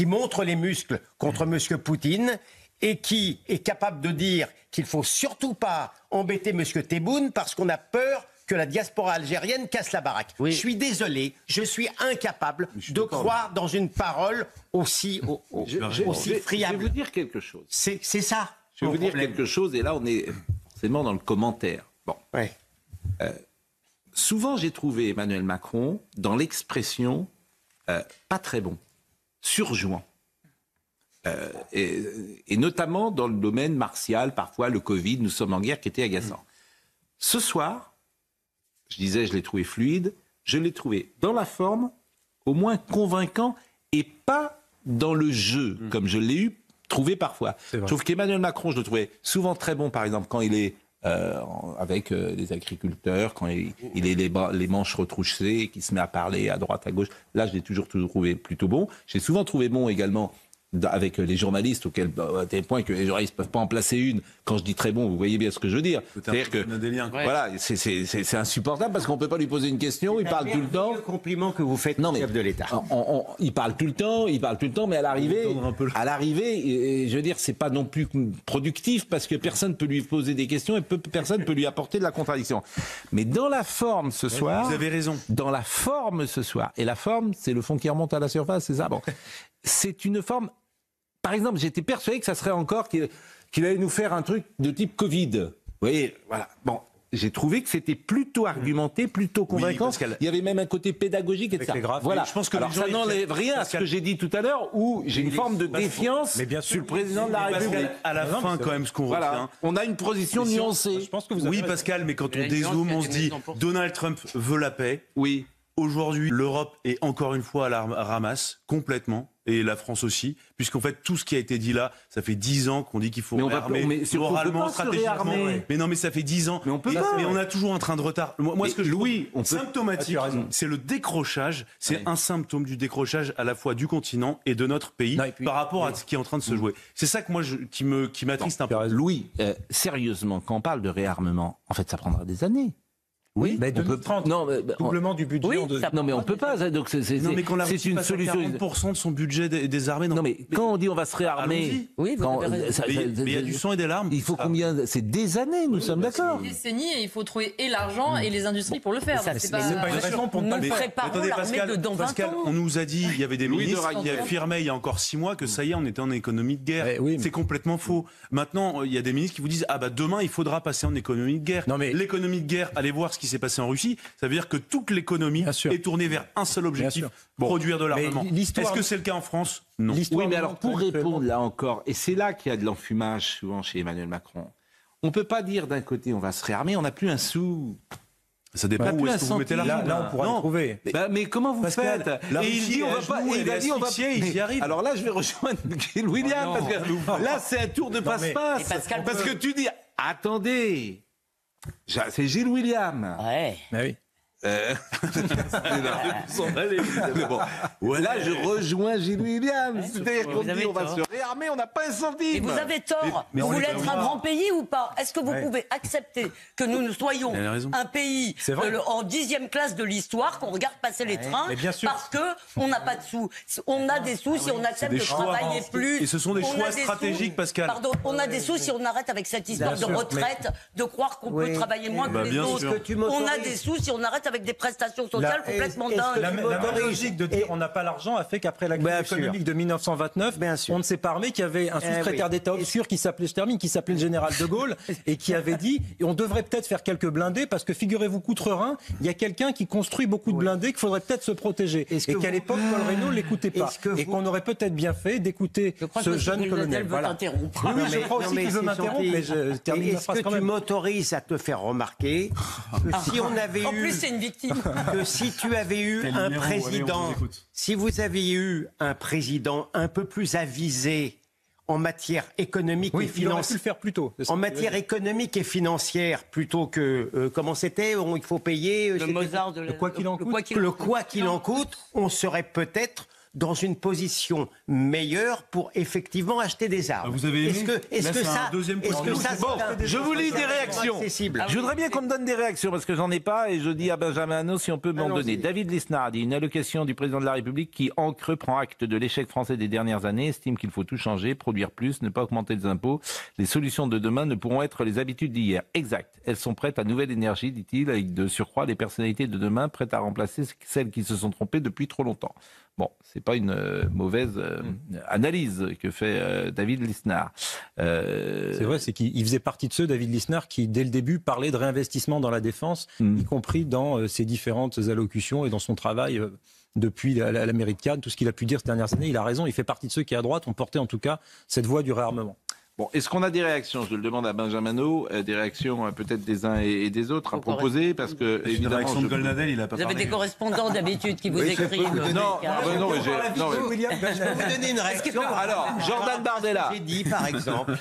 Speaker 7: montre les muscles contre M. Poutine et qui est capable de dire qu'il faut surtout pas embêter M. Tebboune parce qu'on a peur que la diaspora algérienne casse la baraque.
Speaker 6: Oui.
Speaker 7: Je suis désolé, je suis incapable de croire dans une parole aussi
Speaker 2: Je vais
Speaker 7: friable.
Speaker 2: vous dire quelque chose.
Speaker 7: C'est ça.
Speaker 2: Je vais
Speaker 7: mon
Speaker 2: vous dire
Speaker 7: problème.
Speaker 2: quelque chose, et là, on est forcément dans le commentaire. Bon.
Speaker 7: Ouais.
Speaker 2: Souvent, j'ai trouvé Emmanuel Macron dans l'expression pas très bon, surjouant. Et notamment dans le domaine martial, parfois le Covid, nous sommes en guerre, qui était agaçant. Ce soir, je disais, je l'ai trouvé fluide, je l'ai trouvé dans la forme, au moins convaincant, et pas dans le jeu, comme je l'ai eu trouvé parfois. Je trouve qu'Emmanuel Macron, je le trouvais souvent très bon, par exemple, quand il est avec les agriculteurs, quand il est les manches retroussées, qui se met à parler à droite, à gauche. Là, je l'ai toujours trouvé plutôt bon. J'ai souvent trouvé bon également avec les journalistes, à tel point que les journalistes ne peuvent pas en placer une. Quand je dis très bon, vous voyez bien ce que je veux dire. C'est-à-dire que voilà, c'est insupportable parce qu'on ne peut pas lui poser une question, il parle tout le temps.
Speaker 7: Le compliment que vous faites au chef de l'État.
Speaker 2: Il parle tout le temps, mais à l'arrivée, je veux dire, c'est pas non plus productif parce que personne ne peut lui poser des questions et personne ne peut lui apporter de la contradiction. Mais dans la forme ce soir...
Speaker 5: Vous avez raison.
Speaker 2: Dans la forme ce soir, et la forme, c'est le fond qui remonte à la surface, c'est ça? Bon. C'est une forme... Par exemple, j'étais persuadé que ça serait encore qu'il allait nous faire un truc de type Covid. Vous voyez, voilà. Bon, j'ai trouvé que c'était plutôt argumenté, plutôt convaincant. Il y avait même un côté pédagogique et tout ça. Voilà.
Speaker 5: Je pense que
Speaker 2: alors,
Speaker 5: les gens,
Speaker 2: ça n'enlève rien à ce que j'ai dit tout à l'heure, où j'ai une forme de défiance sur le président de la République.
Speaker 5: À la fin, quand même, ce qu'on retient...
Speaker 2: On a une position nuancée.
Speaker 4: Je pense que vous avez
Speaker 5: Oui,
Speaker 4: raison.
Speaker 5: Pascal, mais quand on dézoome, on se dit Donald Trump veut la paix.
Speaker 2: Oui.
Speaker 5: Aujourd'hui, l'Europe est encore une fois à la ramasse, complètement, et la France aussi, puisqu'en fait, tout ce qui a été dit là, ça fait 10 ans qu'on dit qu'il faut réarmer, moralement, stratégiquement. Mais non, mais ça fait 10 ans.
Speaker 2: Mais on peut pas.
Speaker 5: Mais on a toujours un train de retard. Moi, ce que je trouve symptomatique, c'est le décrochage. C'est un symptôme du décrochage à la fois du continent et de notre pays par rapport à ce qui est en train de se jouer. C'est ça que moi, qui m'attriste un peu.
Speaker 2: Louis, sérieusement, quand on parle de réarmement, en fait, ça prendra des années.
Speaker 4: Oui, mais 2030.
Speaker 2: Non,
Speaker 4: doublement du budget
Speaker 6: Oui,
Speaker 4: en deux.
Speaker 2: non, mais on peut pas. Donc
Speaker 5: Non, mais quand la
Speaker 2: c'est
Speaker 5: Russie
Speaker 2: une
Speaker 5: passe à
Speaker 2: solution.
Speaker 5: 40% de son budget des armées.
Speaker 2: Non, mais quand on dit on va se réarmer,
Speaker 5: allons-y.
Speaker 6: Oui, vous
Speaker 2: quand-
Speaker 6: avez raison.
Speaker 5: Mais il y a du sang et des larmes.
Speaker 2: il faut combien? C'est des années, nous sommes d'accord.
Speaker 3: Une décennie et il faut trouver et l'argent et les industries pour le faire.
Speaker 6: Ça,
Speaker 3: Donc,
Speaker 6: c'est
Speaker 3: pas-
Speaker 4: C'est pas une raison pour ne pas le
Speaker 6: Nous
Speaker 4: faire.
Speaker 6: préparons
Speaker 5: Attendez,
Speaker 6: l'armée de dans 20
Speaker 5: Pascal,
Speaker 6: ans.
Speaker 5: on nous a dit, il y avait des
Speaker 2: Louis de
Speaker 5: ministres qui
Speaker 2: Raguel.
Speaker 5: affirmaient il y a encore 6 mois que ça y est, on était en économie de guerre.
Speaker 4: Eh oui, mais-
Speaker 5: C'est complètement faux. Maintenant, il y a des ministres qui vous disent ah bah demain il faudra passer en économie de guerre.
Speaker 4: Non, mais-
Speaker 5: L'économie de guerre, allez voir ce qui s'est passé en Russie. Ça veut dire que toute l'économie
Speaker 4: Bien sûr.
Speaker 5: est tournée vers un seul objectif
Speaker 4: sûr.
Speaker 5: produire de l'armement.
Speaker 4: l'histoire-
Speaker 5: Est-ce que c'est le cas en France? Non.
Speaker 4: L'histoire
Speaker 2: Oui, mais
Speaker 4: nous
Speaker 2: alors
Speaker 4: montre
Speaker 2: pour
Speaker 4: actuellement-
Speaker 2: répondre là encore, et c'est là qu'il y a de l'enfumage souvent chez Emmanuel Macron, on peut pas dire d'un côté on va se réarmer, on n'a plus un sou.
Speaker 5: Ça dépend
Speaker 2: Bah,
Speaker 5: où
Speaker 2: plus
Speaker 5: est-ce que
Speaker 2: un
Speaker 5: vous mettez
Speaker 2: centime.
Speaker 5: l'argent.
Speaker 4: Là, on pourra
Speaker 5: Non.
Speaker 4: le trouver.
Speaker 2: Mais comment vous
Speaker 5: Pascal,
Speaker 2: faites?
Speaker 5: la
Speaker 2: Et il
Speaker 5: Russie
Speaker 2: dit on
Speaker 5: est
Speaker 2: va
Speaker 5: à
Speaker 2: pas.
Speaker 5: genoux,
Speaker 2: Et il
Speaker 5: elle
Speaker 2: a
Speaker 5: est
Speaker 2: dit on va.
Speaker 5: asphyxiée, il y arrive.
Speaker 2: Alors là, je vais rejoindre Gilles William
Speaker 4: Oh,
Speaker 2: parce que là, c'est un tour de
Speaker 4: mais-
Speaker 2: passe-passe.
Speaker 6: Et Pascal
Speaker 2: Parce
Speaker 6: peut-
Speaker 2: que tu dis attendez, c'est Gilles William.
Speaker 6: Ouais.
Speaker 4: Mais oui.
Speaker 2: Mais bon, là, je rejoins Gilles William. C'est-à-dire qu'on
Speaker 6: Vous avez
Speaker 2: dit on va
Speaker 6: tort.
Speaker 2: se réarmer, on n'a pas un centime.
Speaker 6: Et vous avez tort.
Speaker 5: Mais
Speaker 6: Vous
Speaker 5: on
Speaker 6: voulez
Speaker 5: est
Speaker 6: être
Speaker 5: pas
Speaker 6: un
Speaker 5: loin.
Speaker 6: grand pays ou pas? Est-ce que vous
Speaker 4: Ouais.
Speaker 6: pouvez accepter que nous soyons
Speaker 5: Elle a raison.
Speaker 6: un pays
Speaker 4: C'est vrai.
Speaker 6: en 10e classe de l'histoire, qu'on regarde passer les trains
Speaker 4: mais bien sûr.
Speaker 6: parce que on n'a pas de sous? On a des sous si on accepte
Speaker 5: des
Speaker 6: de
Speaker 5: choix.
Speaker 6: travailler plus.
Speaker 5: Et ce sont des
Speaker 6: On a
Speaker 5: choix
Speaker 6: des
Speaker 5: stratégiques,
Speaker 6: sous-
Speaker 5: Pascal.
Speaker 6: Pardon, on a des sous si on arrête avec cette histoire
Speaker 4: Bien
Speaker 6: de
Speaker 4: sûr,
Speaker 6: retraite, de croire qu'on
Speaker 7: Oui.
Speaker 6: peut travailler moins
Speaker 5: Bah,
Speaker 6: que les
Speaker 5: bien
Speaker 6: autres.
Speaker 5: sûr.
Speaker 7: Est-ce que tu
Speaker 6: On a
Speaker 7: m'autorises-
Speaker 6: des sous si on arrête avec des prestations sociales
Speaker 7: Là,
Speaker 6: complètement
Speaker 7: est-ce que-
Speaker 6: dingues.
Speaker 4: La même logique de dire
Speaker 7: Et-
Speaker 4: on n'a pas l'argent a fait qu'après la crise
Speaker 7: Bien sûr.
Speaker 4: économique de 1929,
Speaker 7: Bien sûr.
Speaker 4: on ne s'est pas armé qu'il y avait un sous-secrétaire
Speaker 7: oui.
Speaker 4: d'État obscur qui s'appelait, je termine, qui s'appelait le général de Gaulle et qui avait dit on devrait peut-être faire quelques blindés parce que figurez-vous qu'outre-Rhin, il y a quelqu'un qui construit beaucoup de blindés qu'il faudrait peut-être se protéger.
Speaker 7: Est-ce
Speaker 4: Et
Speaker 7: que
Speaker 4: qu'à
Speaker 7: vous-
Speaker 4: l'époque, Paul Reynaud l'écoutait pas.
Speaker 7: Est-ce que
Speaker 4: Et
Speaker 7: vous-
Speaker 4: qu'on aurait peut-être bien fait d'écouter
Speaker 6: Je crois
Speaker 4: ce
Speaker 6: que
Speaker 4: jeune
Speaker 6: M.
Speaker 4: colonel.
Speaker 6: Nadel veut
Speaker 4: Voilà.
Speaker 6: t'interrompre.
Speaker 4: Oui,
Speaker 7: Non,
Speaker 4: je
Speaker 7: mais-
Speaker 4: crois
Speaker 7: non,
Speaker 4: aussi
Speaker 7: mais
Speaker 4: qu'il veut
Speaker 7: c'est
Speaker 4: m'interrompre,
Speaker 7: gentil.
Speaker 4: mais je termine ma
Speaker 7: Est-ce
Speaker 4: phrase
Speaker 7: que
Speaker 4: quand
Speaker 7: tu
Speaker 4: même.
Speaker 7: m'autorises à te faire remarquer que si on avait
Speaker 6: En
Speaker 7: eu,
Speaker 6: plus, c'est une victime.
Speaker 7: que si tu avais eu un président, si vous aviez eu un président un peu plus avisé en matière économique et
Speaker 4: Oui, il aurait pu
Speaker 7: financière,
Speaker 4: le faire plus tôt. c'est ça
Speaker 7: en
Speaker 4: que je veux
Speaker 7: matière
Speaker 4: dire.
Speaker 7: économique et financière, plutôt que comment c'était, il faut payer
Speaker 6: Le
Speaker 7: c'était-
Speaker 6: Mozart de la-
Speaker 4: quoi qu'il en
Speaker 6: le
Speaker 4: coûte.
Speaker 6: quoi qu'il
Speaker 7: le
Speaker 6: en coûte.
Speaker 7: quoi qu'il en coûte, on serait peut-être dans une position meilleure pour effectivement acheter des armes.
Speaker 5: Vous avez aimé
Speaker 7: Est-ce que
Speaker 5: Là, c'est
Speaker 7: ça,
Speaker 5: un deuxième
Speaker 7: est-ce
Speaker 5: point
Speaker 7: que
Speaker 5: de vue.
Speaker 7: ça,
Speaker 2: Bon,
Speaker 7: c'est un-
Speaker 2: je vous lis des
Speaker 7: c'est
Speaker 2: réactions.
Speaker 7: accessible.
Speaker 2: Je voudrais bien qu'on me donne des réactions parce que j'en ai pas et je dis à Benjamin Hanot si on peut m'en
Speaker 7: Allons-y.
Speaker 2: donner. David Lisnard a dit une allocation du président de la République qui, en creux, prend acte de l'échec français des dernières années, estime qu'il faut tout changer, produire plus, ne pas augmenter les impôts. Les solutions de demain ne pourront être les habitudes d'hier. Exact. Elles sont prêtes à nouvelle énergie, dit-il, avec de surcroît les personnalités de demain prêtes à remplacer celles qui se sont trompées depuis trop longtemps. Bon, c'est pas une mauvaise analyse que fait David Lisnard.
Speaker 4: C'est vrai, c'est qu'il faisait partie de ceux, David Lisnard, qui dès le début parlait de réinvestissement dans la défense, y compris dans ses différentes allocutions et dans son travail depuis la mairie de Cannes, tout ce qu'il a pu dire ces dernières années. Il a raison, il fait partie de ceux qui, à droite, ont porté en tout cas cette voie du réarmement.
Speaker 2: Bon, est-ce qu'on a des réactions? Je le demande à Benjamin Hanot, des réactions peut-être des uns et des autres à proposer, parce que
Speaker 5: La
Speaker 2: évidemment.
Speaker 5: réaction de Golnadel, il a pas
Speaker 6: Vous avez
Speaker 5: parlé.
Speaker 6: des correspondants d'habitude qui vous écrivent.
Speaker 2: Non, non, mais j'ai. Non, mais-
Speaker 7: William, je peux vous donner une réaction.
Speaker 2: Alors, Jordan Bardella.
Speaker 7: J'ai dit, par exemple.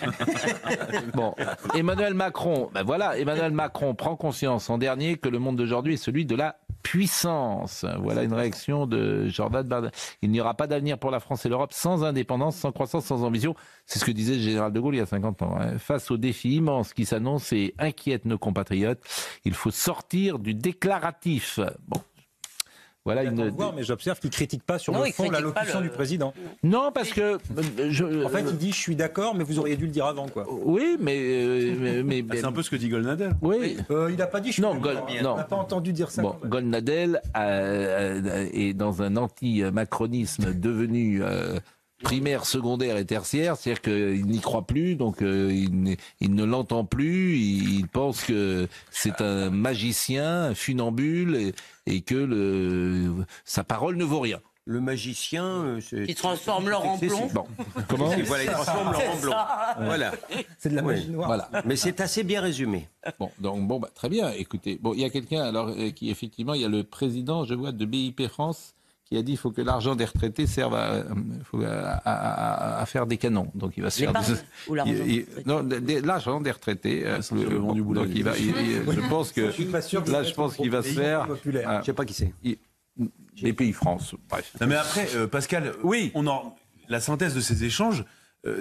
Speaker 2: Bon, Emmanuel Macron, ben voilà, Emmanuel Macron prend conscience en dernier que le monde d'aujourd'hui est celui de la puissance. Voilà une réaction de Jordan Bardella. Il n'y aura pas d'avenir pour la France et l'Europe sans indépendance, sans croissance, sans ambition. C'est ce que disait le général de Gaulle il y a 50 ans. Hein. Face aux défis immenses qui s'annoncent et inquiètent nos compatriotes, il faut sortir du déclaratif. Bon. Voilà une.
Speaker 4: Voir, mais j'observe qu'il ne critique pas sur
Speaker 6: Non,
Speaker 4: le
Speaker 6: il
Speaker 4: fond
Speaker 6: critique
Speaker 4: l'allocution
Speaker 6: pas
Speaker 4: du président.
Speaker 2: Non, parce que
Speaker 4: En fait, il dit je suis d'accord, mais vous auriez dû le dire avant, quoi.
Speaker 2: oui, mais
Speaker 5: C'est un peu ce que dit Golnadel.
Speaker 2: oui.
Speaker 4: Il n'a pas dit je suis
Speaker 2: Non,
Speaker 4: d'accord.
Speaker 2: non.
Speaker 4: On n'a pas entendu dire ça.
Speaker 2: Bon,
Speaker 4: quand même.
Speaker 2: Golnadel est dans un anti-macronisme devenu primaire, secondaire et tertiaire, c'est-à-dire qu'il n'y croit plus, donc il ne l'entend plus, il pense que c'est un magicien, un funambule, et que sa parole ne vaut rien.
Speaker 7: Le magicien,
Speaker 6: Qui transforme l'or en plomb.
Speaker 2: Bon, comment
Speaker 7: Voilà, il transforme l'or en blanc. Voilà.
Speaker 4: C'est de la
Speaker 7: Oui.
Speaker 4: magie noire.
Speaker 2: Voilà.
Speaker 7: Mais c'est assez bien résumé.
Speaker 2: Bon, donc bon, bah, très bien. Écoutez, bon, il y a quelqu'un alors qui effectivement, il y a le président, je vois, de BIP France, qui a dit qu'il faut que l'argent des retraités serve à faire des canons. Donc il va se faire.
Speaker 6: L'épargne ou l'argent des retraités
Speaker 2: Non, l'argent des retraités.
Speaker 5: le vent du boulot.
Speaker 2: Donc il va. Je pense que
Speaker 4: Je suis pas sûr que
Speaker 2: là,
Speaker 4: ça
Speaker 2: je pense
Speaker 4: soit
Speaker 2: qu'il va se faire.
Speaker 4: populaire.
Speaker 7: Je sais pas qui c'est.
Speaker 2: BPI France. Bref.
Speaker 5: Non mais après, Pascal,
Speaker 2: Oui.
Speaker 5: la synthèse de ces échanges,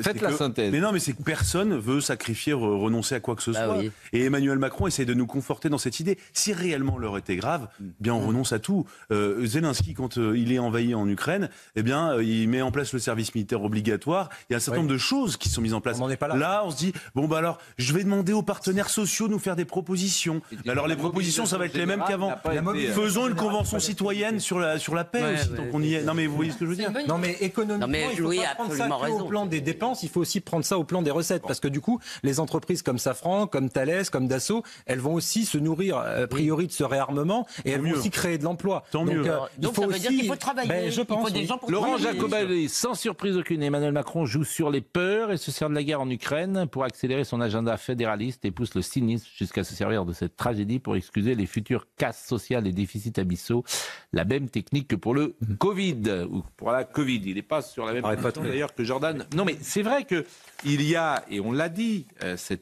Speaker 2: Faites la synthèse.
Speaker 5: Mais non, mais c'est que personne veut sacrifier, renoncer à quoi que ce soit.
Speaker 6: Oui.
Speaker 5: Et Emmanuel Macron essaie de nous conforter dans cette idée. Si réellement l'heure était grave, bien on renonce à tout. Zelensky, quand il est envahi en Ukraine, eh bien, il met en place le service militaire obligatoire. Il y a un certain nombre de choses qui sont mises en place.
Speaker 4: On n'en est pas là.
Speaker 5: Là, on se dit, bon, bah alors, je vais demander aux partenaires sociaux de nous faire des propositions. Alors, les propositions, ça va être les mêmes qu'avant. Faisons une convention citoyenne sur la paix aussi, tant qu'on y est. Non, mais vous voyez ce que je veux dire?
Speaker 4: Non, mais économiquement, il faut pas prendre ça que au plan des dépenses, il faut aussi prendre ça au plan des recettes. Parce que du coup, les entreprises comme Safran, comme Thales, comme Dassault, elles vont aussi se nourrir, a priori, de ce réarmement et elles vont aussi créer de l'emploi.
Speaker 6: Donc ça veut dire qu'il faut travailler.
Speaker 4: Je pense,
Speaker 6: il faut des gens pour
Speaker 2: Laurent
Speaker 6: travailler.
Speaker 2: Jacobelli, sans surprise aucune, Emmanuel Macron joue sur les peurs et se sert de la guerre en Ukraine pour accélérer son agenda fédéraliste et pousse le cynisme jusqu'à se servir de cette tragédie pour excuser les futures casses sociales et déficits abyssaux. La même technique que pour le Covid, ou pour la Covid. Il n'est pas sur la même façon d'ailleurs que Jordan. Non, mais c'est vrai qu'il y a, et on l'a dit, ce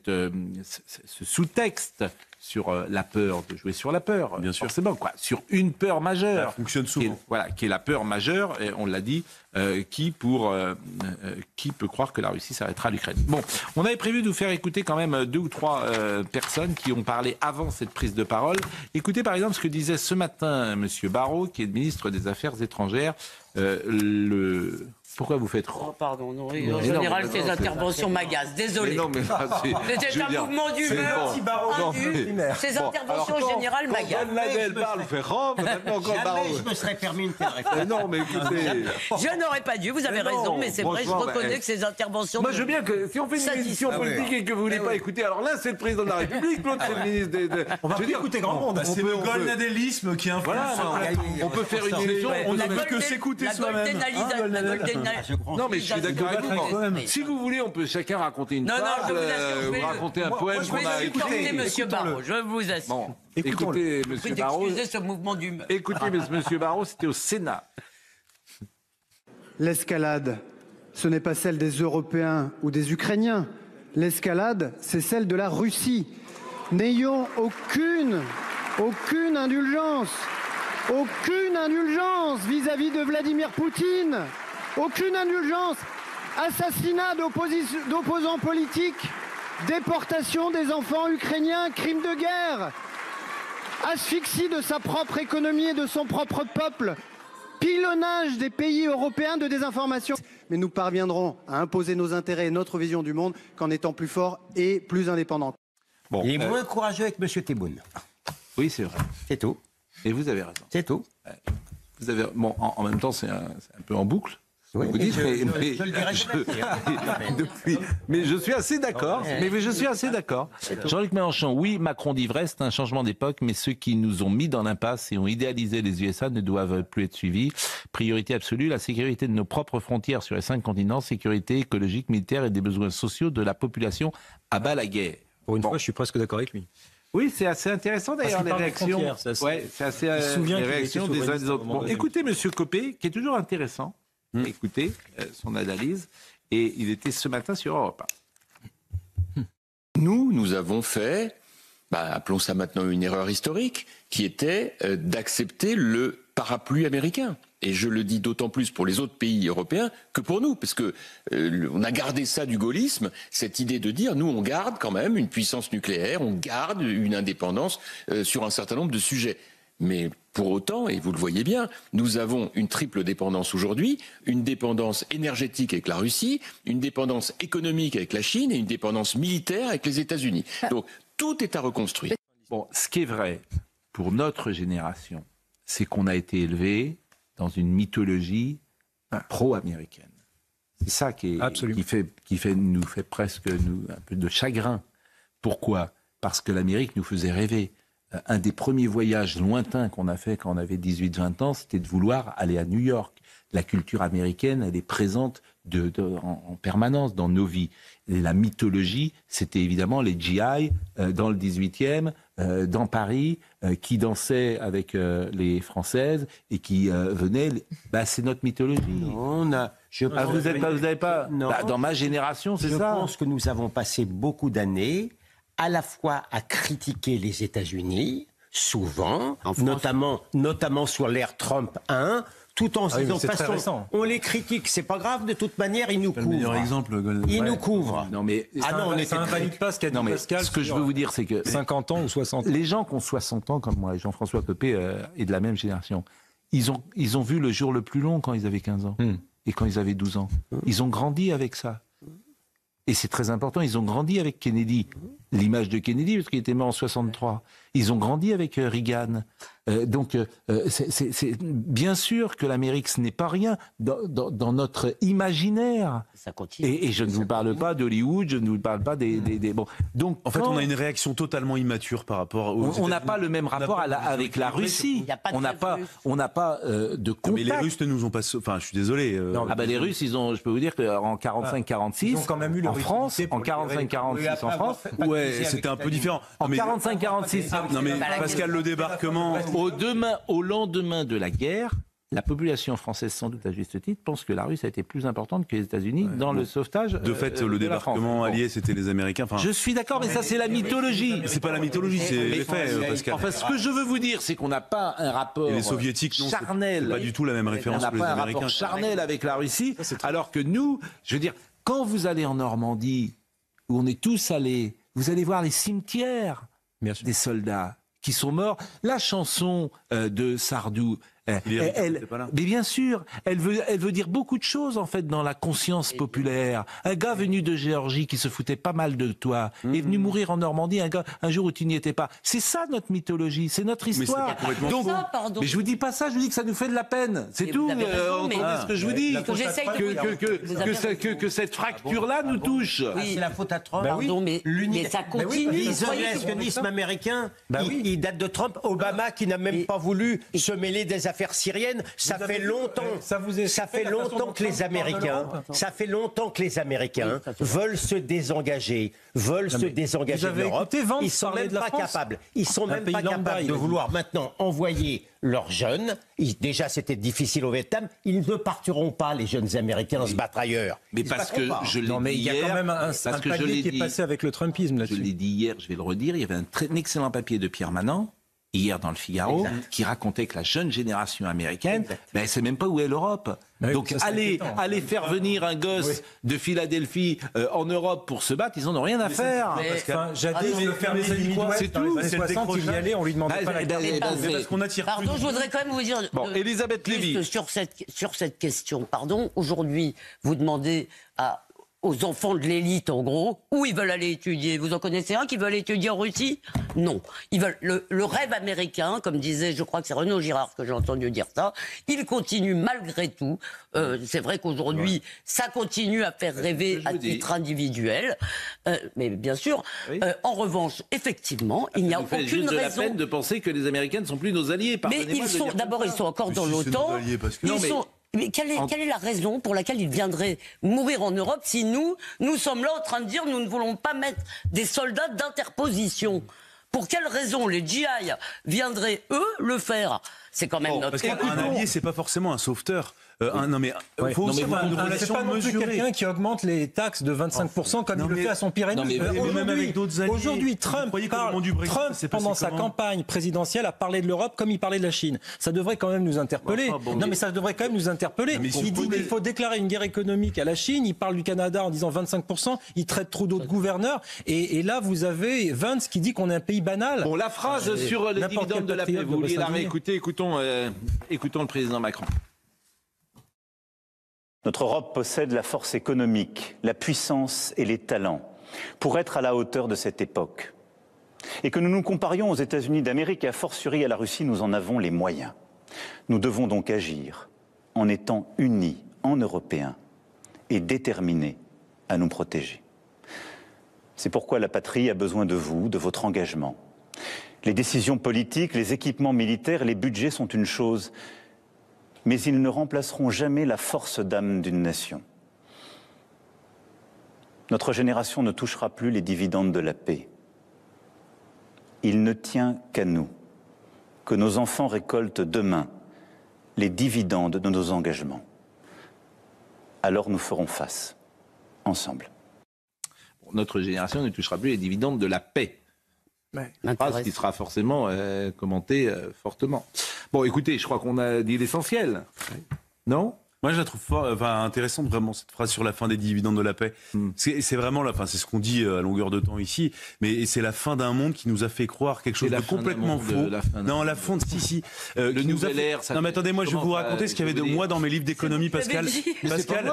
Speaker 2: sous-texte sur la peur, de jouer sur la peur,
Speaker 5: bien sûr,
Speaker 2: forcément, quoi, sur une peur majeure.
Speaker 5: Ça fonctionne souvent.
Speaker 2: Qui est la peur majeure, et on l'a dit, qui peut croire que la Russie s'arrêtera à l'Ukraine. Bon, on avait prévu de vous faire écouter quand même 2 ou 3 personnes qui ont parlé avant cette prise de parole. Écoutez par exemple ce que disait ce matin M. Barrot, qui est le ministre des Affaires étrangères. Pourquoi vous faites...
Speaker 6: Oh, pardon, non, en général, ces interventions m'agacent. Désolé. C'était un mouvement d'humeur. Ces interventions en général m'agacent.
Speaker 2: Nadel parle, vous faites
Speaker 7: Jamais je me serais permis une telle réflexion.
Speaker 2: Non, mais écoutez...
Speaker 6: Je n'aurais pas dû, vous avez raison, mais c'est vrai, je reconnais que ces interventions...
Speaker 2: Moi, je veux bien que si on fait une émission politique et que vous ne voulez pas écouter, alors l'un, c'est le président de la République, l'autre, c'est le ministre des...
Speaker 4: On va plus écouter grand monde.
Speaker 5: C'est le golnadélisme qui influence.
Speaker 2: On peut faire une émission...
Speaker 5: On ne peut que s'écouter soi-même.
Speaker 2: Non, mais je suis d'accord avec vous. Si vous voulez, on peut chacun raconter une fable, ou raconter un poème qu'on a écouté.
Speaker 6: Monsieur Barrot, je vous assure.
Speaker 2: Bon, écoutez, Monsieur Barrot.
Speaker 6: Excusez ce mouvement d'humeur.
Speaker 2: Écoutez, Monsieur Barrot, c'était au Sénat.
Speaker 8: L'escalade, ce n'est pas celle des Européens ou des Ukrainiens. L'escalade, c'est celle de la Russie. N'ayons aucune indulgence vis-à-vis de Vladimir Poutine. Aucune indulgence. Assassinat d'opposants politiques, déportation des enfants ukrainiens, crimes de guerre, asphyxie de sa propre économie et de son propre peuple, pilonnage des pays européens de désinformation. Mais nous parviendrons à imposer nos intérêts et notre vision du monde qu'en étant plus forts et plus indépendants.
Speaker 7: Bon, il est moins courageux avec M. Tebboune.
Speaker 2: Oui, c'est vrai.
Speaker 7: C'est tout.
Speaker 2: Et vous avez raison.
Speaker 7: C'est tout.
Speaker 2: Vous avez, bon, en même temps, c'est un peu en boucle.
Speaker 7: Oui,
Speaker 2: vous dites,
Speaker 7: je le dirai
Speaker 2: mais je suis assez d'accord. Mais je suis assez d'accord. Jean-Luc Mélenchon, oui, Macron dit vrai, c'est un changement d'époque, mais ceux qui nous ont mis dans l'impasse et ont idéalisé les USA ne doivent plus être suivis. Priorité absolue, la sécurité de nos propres frontières sur les 5 continents, sécurité écologique, militaire et des besoins sociaux de la population à bas la guerre.
Speaker 4: Pour une fois, je suis presque d'accord avec lui.
Speaker 2: Oui, c'est assez intéressant d'ailleurs les réactions. Ouais, c'est assez les réactions des uns des autres. Bon, écoutez Monsieur Copé, qui est toujours intéressant. Écoutez son analyse, et il était ce matin sur Europe 1.
Speaker 9: Nous avons fait, appelons ça maintenant une erreur historique, qui était d'accepter le parapluie américain. Et je le dis d'autant plus pour les autres pays européens que pour nous, parce que on a gardé ça du gaullisme, cette idée de dire, nous on garde quand même une puissance nucléaire, on garde une indépendance sur un certain nombre de sujets. Mais pour autant, et vous le voyez bien, nous avons une triple dépendance aujourd'hui, une dépendance énergétique avec la Russie, une dépendance économique avec la Chine et une dépendance militaire avec les États-Unis. Donc tout est à reconstruire.
Speaker 2: Bon, ce qui est vrai pour notre génération, c'est qu'on a été élevé dans une mythologie pro-américaine. C'est ça qui nous fait presque un peu de chagrin. Pourquoi ? Parce que l'Amérique nous faisait rêver. Un des premiers voyages lointains qu'on a fait quand on avait 18-20 ans, c'était de vouloir aller à New York. La culture américaine, elle est présente en permanence dans nos vies. Et la mythologie, c'était évidemment les GI dans le 18e, dans Paris, qui dansaient avec les Françaises et qui venaient... c'est notre mythologie.
Speaker 7: Vous
Speaker 2: n'avez pas...
Speaker 7: Non.
Speaker 2: Dans ma génération, c'est ça.
Speaker 7: Je pense que nous avons passé beaucoup d'années à la fois à critiquer les États-Unis, souvent, notamment sur l'ère Trump 1, tout en se disant,
Speaker 4: c'est très
Speaker 7: façon,
Speaker 4: récent.
Speaker 7: on les critique, c'est pas grave, de toute manière, ils nous couvrent.
Speaker 5: Le meilleur exemple,
Speaker 7: Ils nous couvrent.
Speaker 2: Non, mais
Speaker 4: Ça invalide pas ce qu'a dit Pascal.
Speaker 2: ce que je veux vous dire, c'est que
Speaker 4: 50 ans ou 60 ans.
Speaker 2: les gens qui ont 60 ans comme moi, et Jean-François Copé est de la même génération, ils ont vu le jour le plus long quand ils avaient 15 ans et quand ils avaient 12 ans. Ils ont grandi avec ça. Et c'est très important, ils ont grandi avec Kennedy. L'image de Kennedy, parce qu'il était mort en 63. Ils ont grandi avec Reagan. Donc, c'est bien sûr que l'Amérique, ce n'est pas rien dans notre imaginaire.
Speaker 6: Ça continue.
Speaker 2: Et je ne vous parle pas d'Hollywood, je ne vous parle pas des bon. Donc,
Speaker 5: En fait, on a une réaction totalement immature par rapport aux
Speaker 2: on n'a pas le même rapport avec la Russie.
Speaker 6: Il y a pas de
Speaker 2: On n'a pas de contact.
Speaker 5: Mais les Russes ne nous ont pas... Enfin, je suis désolé.
Speaker 2: Les Russes, je peux vous dire qu'en 45-46,
Speaker 4: Ils ont quand même eu leur
Speaker 2: en France,
Speaker 4: utilité
Speaker 2: en
Speaker 4: pour les
Speaker 2: 45-46 en France,
Speaker 5: Ouais, c'était un peu différent.
Speaker 2: en
Speaker 5: Mais-
Speaker 2: 45-46,
Speaker 5: Non mais Pascal, le débarquement...
Speaker 2: au lendemain de la guerre, la population française, sans doute à juste titre, pense que la Russie a été plus importante que les États-Unis dans le sauvetage.
Speaker 5: De fait, le
Speaker 2: de la France.
Speaker 5: débarquement
Speaker 2: Bon.
Speaker 5: allié, c'était les Américains. Enfin,
Speaker 2: Je suis d'accord, mais ça c'est la mythologie.
Speaker 5: c'est pas la mythologie, c'est les faits, Pascal.
Speaker 2: Enfin, ce que je veux vous dire, c'est qu'on n'a pas un rapport
Speaker 5: Et les soviétiques, non,
Speaker 2: charnel.
Speaker 5: c'est pas du tout la même
Speaker 2: On
Speaker 5: référence
Speaker 2: n'a
Speaker 5: que les
Speaker 2: pas un
Speaker 5: Américains.
Speaker 2: rapport charnel avec la Russie, alors que nous, je veux dire, quand vous allez en Normandie, où on est tous allés, vous allez voir les cimetières des soldats qui sont morts. La chanson de Sardou, mais bien sûr, elle veut dire beaucoup de choses en fait dans la conscience populaire. Un gars venu de Géorgie qui se foutait pas mal de toi est venu mourir en Normandie un jour où tu n'y étais pas. C'est ça notre mythologie, c'est notre histoire. Donc, mais je vous dis pas ça, je vous dis que ça nous fait de la peine. C'est tout. Entendez ce que je vous dis. Que cette fracture-là nous touche.
Speaker 6: Oui.
Speaker 7: C'est la faute à Trump.
Speaker 6: Pardon, mais ça continue.
Speaker 7: L'isolationnisme américain, il date de Trump. Obama qui n'a même pas voulu se mêler des affaires syriennes. Ça fait longtemps que les Américains, veulent se désengager, de l'Europe. Ils sont même pas capables. Ils sont même pas capables de vouloir maintenant envoyer leurs jeunes. Déjà, c'était difficile au Vietnam. Ils ne partiront pas, les jeunes Américains, se battre ailleurs.
Speaker 2: Mais parce que je l'ai dit hier.
Speaker 4: Mais il y a quand même un palier qui est passé avec le Trumpisme là-dessus.
Speaker 2: Je l'ai dit hier, je vais le redire. Il y avait un excellent papier de Pierre Manant, hier dans le Figaro, qui racontait que la jeune génération américaine, elle ne sait même pas où est l'Europe. Donc aller faire venir un gosse de Philadelphie en Europe pour se battre, ils n'en ont rien à faire.
Speaker 4: Jadis, le fermer les limites
Speaker 2: c'est tout.
Speaker 4: Dans les 60, il y allait, on lui demandait pas la carte.
Speaker 5: Parce qu'on attire
Speaker 6: Pardon, je voudrais quand même vous dire...
Speaker 2: Bon, Elisabeth Lévy.
Speaker 6: Sur cette question, pardon, aujourd'hui, vous demandez aux enfants de l'élite, en gros, où ils veulent aller étudier. Vous en connaissez un qui veut aller étudier en Russie? Non. Ils veulent le rêve américain, comme disait, je crois que c'est Renaud Girard que j'ai entendu dire ça. Il continue malgré tout. C'est vrai qu'aujourd'hui, ça continue à faire rêver à titre individuel. Mais bien sûr, en revanche, effectivement, il n'y a aucune
Speaker 2: raison.
Speaker 6: raison.
Speaker 2: La peine de penser que les Américains ne sont plus nos alliés.
Speaker 6: Mais ils sont encore dans l'OTAN. Mais quelle est la raison pour laquelle ils viendraient mourir en Europe si nous sommes là en train de dire nous ne voulons pas mettre des soldats d'interposition? Pour quelle raison les GI viendraient, eux, le faire? C'est quand même notre...
Speaker 5: Parce qu'un allié, c'est pas forcément un sauveteur. Non mais faut aussi avoir une relation
Speaker 4: mesurée. C'est pas non plus quelqu'un qui augmente les taxes de 25% comme il le fait à son pire ennemi. Aujourd'hui, Trump, pendant sa campagne présidentielle, a parlé de l'Europe comme il parlait de la Chine. Ça devrait quand même nous interpeller. Non mais ça devrait quand même nous interpeller. Il dit qu'il faut déclarer une guerre économique à la Chine. Il parle du Canada en disant 25%. Il traite Trudeau de gouverneur. Et là, vous avez Vance qui dit qu'on est un pays banal.
Speaker 2: Bon, la phrase sur les dividendes de la paix, vous voulez la réécouter? Écoutons le président Macron.
Speaker 1: Notre Europe possède la force économique, la puissance et les talents pour être à la hauteur de cette époque. Et que nous nous comparions aux États-Unis d'Amérique et a fortiori à la Russie, nous en avons les moyens. Nous devons donc agir en étant unis en Européens et déterminés à nous protéger. C'est pourquoi la patrie a besoin de vous, de votre engagement. Les décisions politiques, les équipements militaires, les budgets sont une chose, mais ils ne remplaceront jamais la force d'âme d'une nation. Notre génération ne touchera plus les dividendes de la paix. Il ne tient qu'à nous que nos enfants récoltent demain les dividendes de nos engagements. Alors nous ferons face, ensemble.
Speaker 2: Notre génération ne touchera plus les dividendes de la paix. Une phrase qui sera forcément commentée fortement. Bon, écoutez, je crois qu'on a dit l'essentiel. Non ?
Speaker 5: Moi, je la trouve intéressante, vraiment, cette phrase sur la fin des dividendes de la paix. C'est vraiment c'est ce qu'on dit à longueur de temps ici, mais c'est la fin d'un monde qui nous a fait croire quelque chose de complètement faux. La fin de
Speaker 2: le nouvel ère.
Speaker 5: Non, mais attendez, moi, je vais vous raconter ce qu'il y avait de moi dans mes livres d'économie, Pascal.
Speaker 2: Pascal,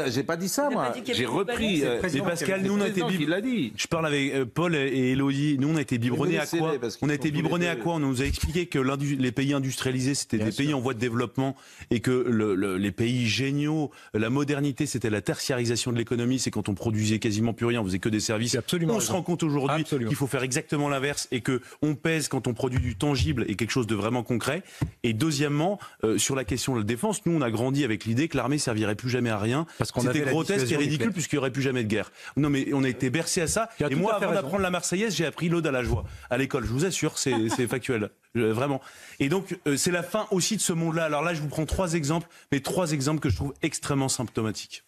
Speaker 2: j'ai pas dit ça, moi. J'ai repris.
Speaker 5: Mais Pascal, nous, on a été biberonnés. Je parle avec Paul et Élodie. Nous, on a été biberonnés à quoi ? On a été biberonnés à quoi ? On nous a expliqué que les pays industrialisés, c'était des pays en voie de développement et que les pays géniaux, la modernité, c'était la tertiarisation de l'économie, c'est quand on produisait quasiment plus rien, on faisait que des services. On se rend compte aujourd'hui qu'il faut faire exactement l'inverse et que on pèse quand on produit du tangible et quelque chose de vraiment concret. Et deuxièmement, sur la question de la défense, nous on a grandi avec l'idée que l'armée servirait plus jamais à rien. C'était grotesque et ridicule puisqu'il n'y aurait plus jamais de guerre. Non mais on a été bercé à ça. Et moi, avant d'apprendre la Marseillaise, j'ai appris l'Ode à la joie à l'école. Je vous assure, c'est factuel. Vraiment. Et donc, c'est la fin aussi de ce monde-là. Alors là, je vous prends 3 exemples, mais 3 exemples que je trouve extrêmement symptomatiques.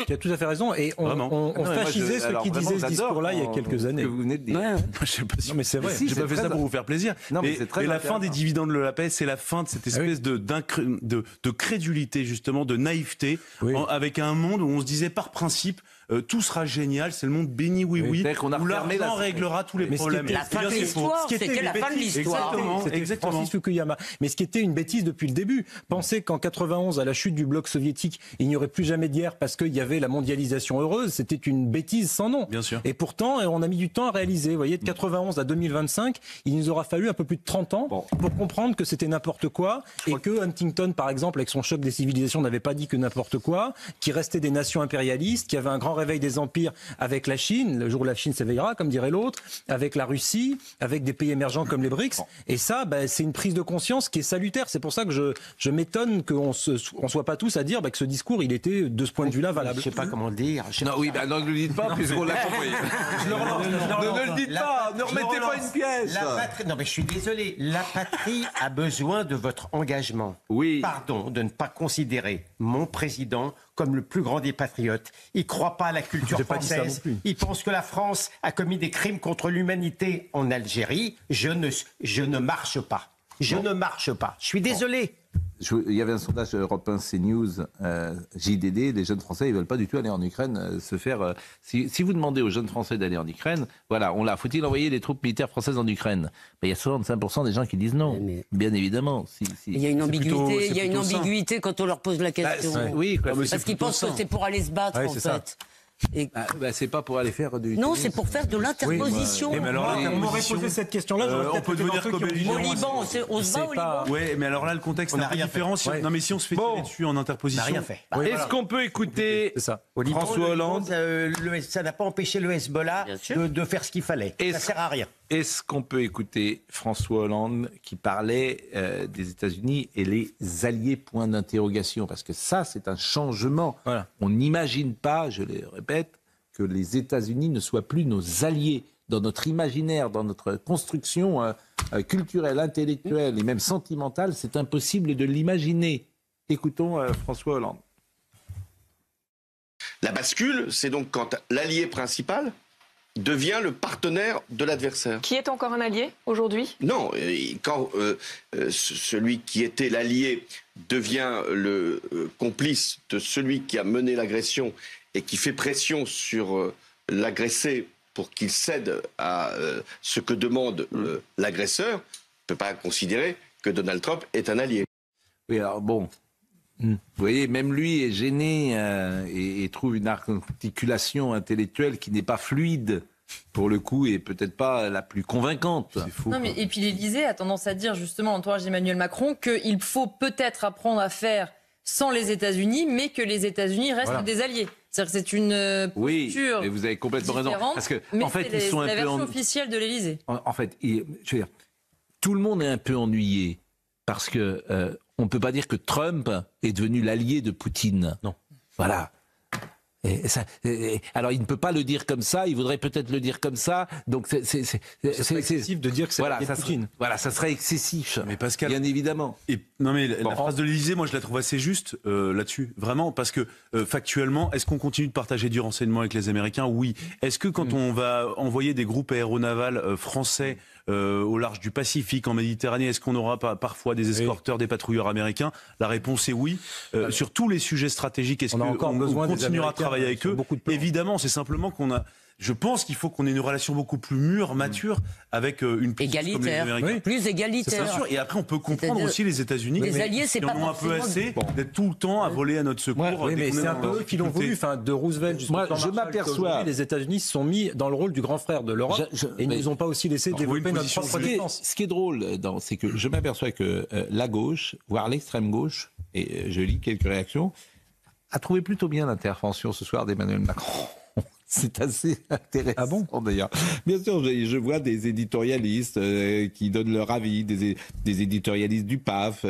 Speaker 4: Tu as tout à fait raison. Et on fascisait ceux qui disaient ce discours-là il y a quelques années.
Speaker 2: Ce que vous venez de dire.
Speaker 5: Je sais pas si...
Speaker 4: Non, mais c'est vrai.
Speaker 5: J'ai pas fait ça pour vous faire plaisir. Non, mais la fin des dividendes de la paix, c'est la fin de cette espèce de crédulité, justement, de naïveté, avec un monde où on se disait par principe, tout sera génial, c'est le monde béni, oui, où l'argent réglera tous les problèmes.
Speaker 6: La fin de l'histoire, c'était la fin de l'histoire.
Speaker 5: Exactement.
Speaker 4: Francis Fukuyama. Mais ce qui était une bêtise depuis le début. Pensez qu'en 91, à la chute du bloc soviétique, il n'y aurait plus jamais de guerre parce qu'il y avait la mondialisation heureuse. C'était une bêtise sans nom.
Speaker 5: Bien sûr.
Speaker 4: Et pourtant, on a mis du temps à réaliser. Vous voyez, de 91 à 2025, il nous aura fallu un peu plus de 30 ans pour comprendre que c'était n'importe quoi et que Huntington, par exemple, avec son choc des civilisations, n'avait pas dit que n'importe quoi, qu'il restait des nations impérialistes, qu'il y avait un grand réveil des empires avec la Chine, le jour où la Chine s'éveillera, comme dirait l'autre, avec la Russie, avec des pays émergents comme les BRICS. Et ça, c'est une prise de conscience qui est salutaire. C'est pour ça que je m'étonne qu'on soit pas tous à dire que ce discours, il était de ce point de vue-là valable.
Speaker 7: Je sais pas comment le dire.
Speaker 2: Ne le dites pas, puisqu'on l'a compris. Ne le dites pas, ne remettez pas une pièce.
Speaker 7: Non, mais je suis désolé. La patrie a besoin de votre engagement.
Speaker 2: Oui.
Speaker 7: Pardon de ne pas considérer mon président comme le plus grand des patriotes. Il ne croit pas à la culture française. Il pense que la France a commis des crimes contre l'humanité en Algérie. Je ne marche pas. Je ne marche pas. Je suis désolé.
Speaker 2: Il y avait un sondage Europe 1 CNews, JDD, les jeunes Français, ils ne veulent pas du tout aller en Ukraine se faire... Si vous demandez aux jeunes Français d'aller en Ukraine, voilà, faut-il envoyer des troupes militaires françaises en Ukraine ? Il y a 65% des gens qui disent non, bien évidemment.
Speaker 6: Il y a une ambiguïté, quand on leur pose la question.
Speaker 2: Oui,
Speaker 6: parce qu'ils pensent que c'est pour aller se battre, en fait.
Speaker 2: C'est pas pour aller faire du...
Speaker 6: Non, c'est pour faire de l'interposition.
Speaker 5: Mais alors là,
Speaker 4: on m'aurait posé cette question-là,
Speaker 5: on peut devenir comme
Speaker 6: au Liban, on se bat au Liban.
Speaker 5: Oui, mais alors là, le contexte est un peu différent. Non, mais si on se fait tirer dessus en interposition...
Speaker 7: On n'a rien fait.
Speaker 2: Est-ce qu'on peut écouter François Hollande ?
Speaker 7: Ça n'a pas empêché le Hezbollah de faire ce qu'il fallait. Ça sert à rien.
Speaker 2: Est-ce qu'on peut écouter François Hollande qui parlait des États-Unis et les alliés, point d'interrogation ? Parce que ça, c'est un changement. Voilà. On n'imagine pas, je le répète, que les États-Unis ne soient plus nos alliés dans notre imaginaire, dans notre construction culturelle, intellectuelle et même sentimentale. C'est impossible de l'imaginer. Écoutons François Hollande.
Speaker 10: La bascule, c'est donc quand l'allié principal devient le partenaire de l'adversaire.
Speaker 11: Qui est encore un allié aujourd'hui ?
Speaker 10: Non, quand celui qui était l'allié devient le complice de celui qui a mené l'agression et qui fait pression sur l'agressé pour qu'il cède à ce que demande l'agresseur, on ne peut pas considérer que Donald Trump est un allié.
Speaker 2: Oui, alors bon... Vous voyez, même lui est gêné et trouve une articulation intellectuelle qui n'est pas fluide, pour le coup, et peut-être pas la plus convaincante.
Speaker 3: C'est fou, non, mais, et puis l'Élysée a tendance à dire, justement, l'entourage d'Emmanuel Macron, qu'il faut peut-être apprendre à faire sans les États-Unis, mais que les États-Unis restent des alliés. C'est-à-dire que c'est une posture
Speaker 2: et vous avez complètement raison. Parce que,
Speaker 3: mais
Speaker 2: en fait, ils sont
Speaker 3: la
Speaker 2: un peu
Speaker 3: version officielle de l'Élysée.
Speaker 2: En fait, je veux dire, tout le monde est un peu ennuyé parce que on ne peut pas dire que Trump est devenu l'allié de Poutine.
Speaker 4: Non.
Speaker 2: Voilà. Alors, il ne peut pas le dire comme ça, il voudrait peut-être le dire comme ça. Donc, c'est
Speaker 4: excessif de dire que c'est l'allié de Poutine.
Speaker 2: Voilà, ça serait excessif.
Speaker 5: Mais Pascal,
Speaker 2: bien évidemment.
Speaker 5: Non, mais la phrase de l'Élysée, moi, je la trouve assez juste là-dessus. Vraiment, parce que factuellement, est-ce qu'on continue de partager du renseignement avec les Américains ? Oui. Est-ce que quand on va envoyer des groupes aéronavals français au large du Pacifique, en Méditerranée? Est-ce qu'on aura parfois des escorteurs, des patrouilleurs américains? La réponse est oui. Sur tous les sujets stratégiques, est-ce qu'on continuera à travailler avec eux? Évidemment, c'est simplement qu'on a... Je pense qu'il faut qu'on ait une relation beaucoup plus mûre, mature, avec une puissance comme les Américains.
Speaker 6: Oui. Plus égalitaire.
Speaker 5: Bien sûr. Et après, on peut comprendre aussi les États-Unis.
Speaker 6: Les alliés, c'est
Speaker 5: qui
Speaker 6: pas
Speaker 5: en ont un peu assez d'être tout le temps à voler à notre secours.
Speaker 4: Oui, mais c'est un peu eux qui l'ont voulu. Enfin, de Roosevelt jusqu'à
Speaker 2: je m'aperçois.
Speaker 4: Les États-Unis se sont mis dans le rôle du grand frère de l'Europe et ils nous ont pas aussi laissé développer notre propre défense.
Speaker 2: Ce qui est drôle, c'est que je m'aperçois que la gauche, voire l'extrême gauche, et je lis quelques réactions, a trouvé plutôt bien l'intervention ce soir d'Emmanuel Macron. C'est assez intéressant d'ailleurs. Bien sûr, je vois des éditorialistes qui donnent leur avis, des éditorialistes du PAF,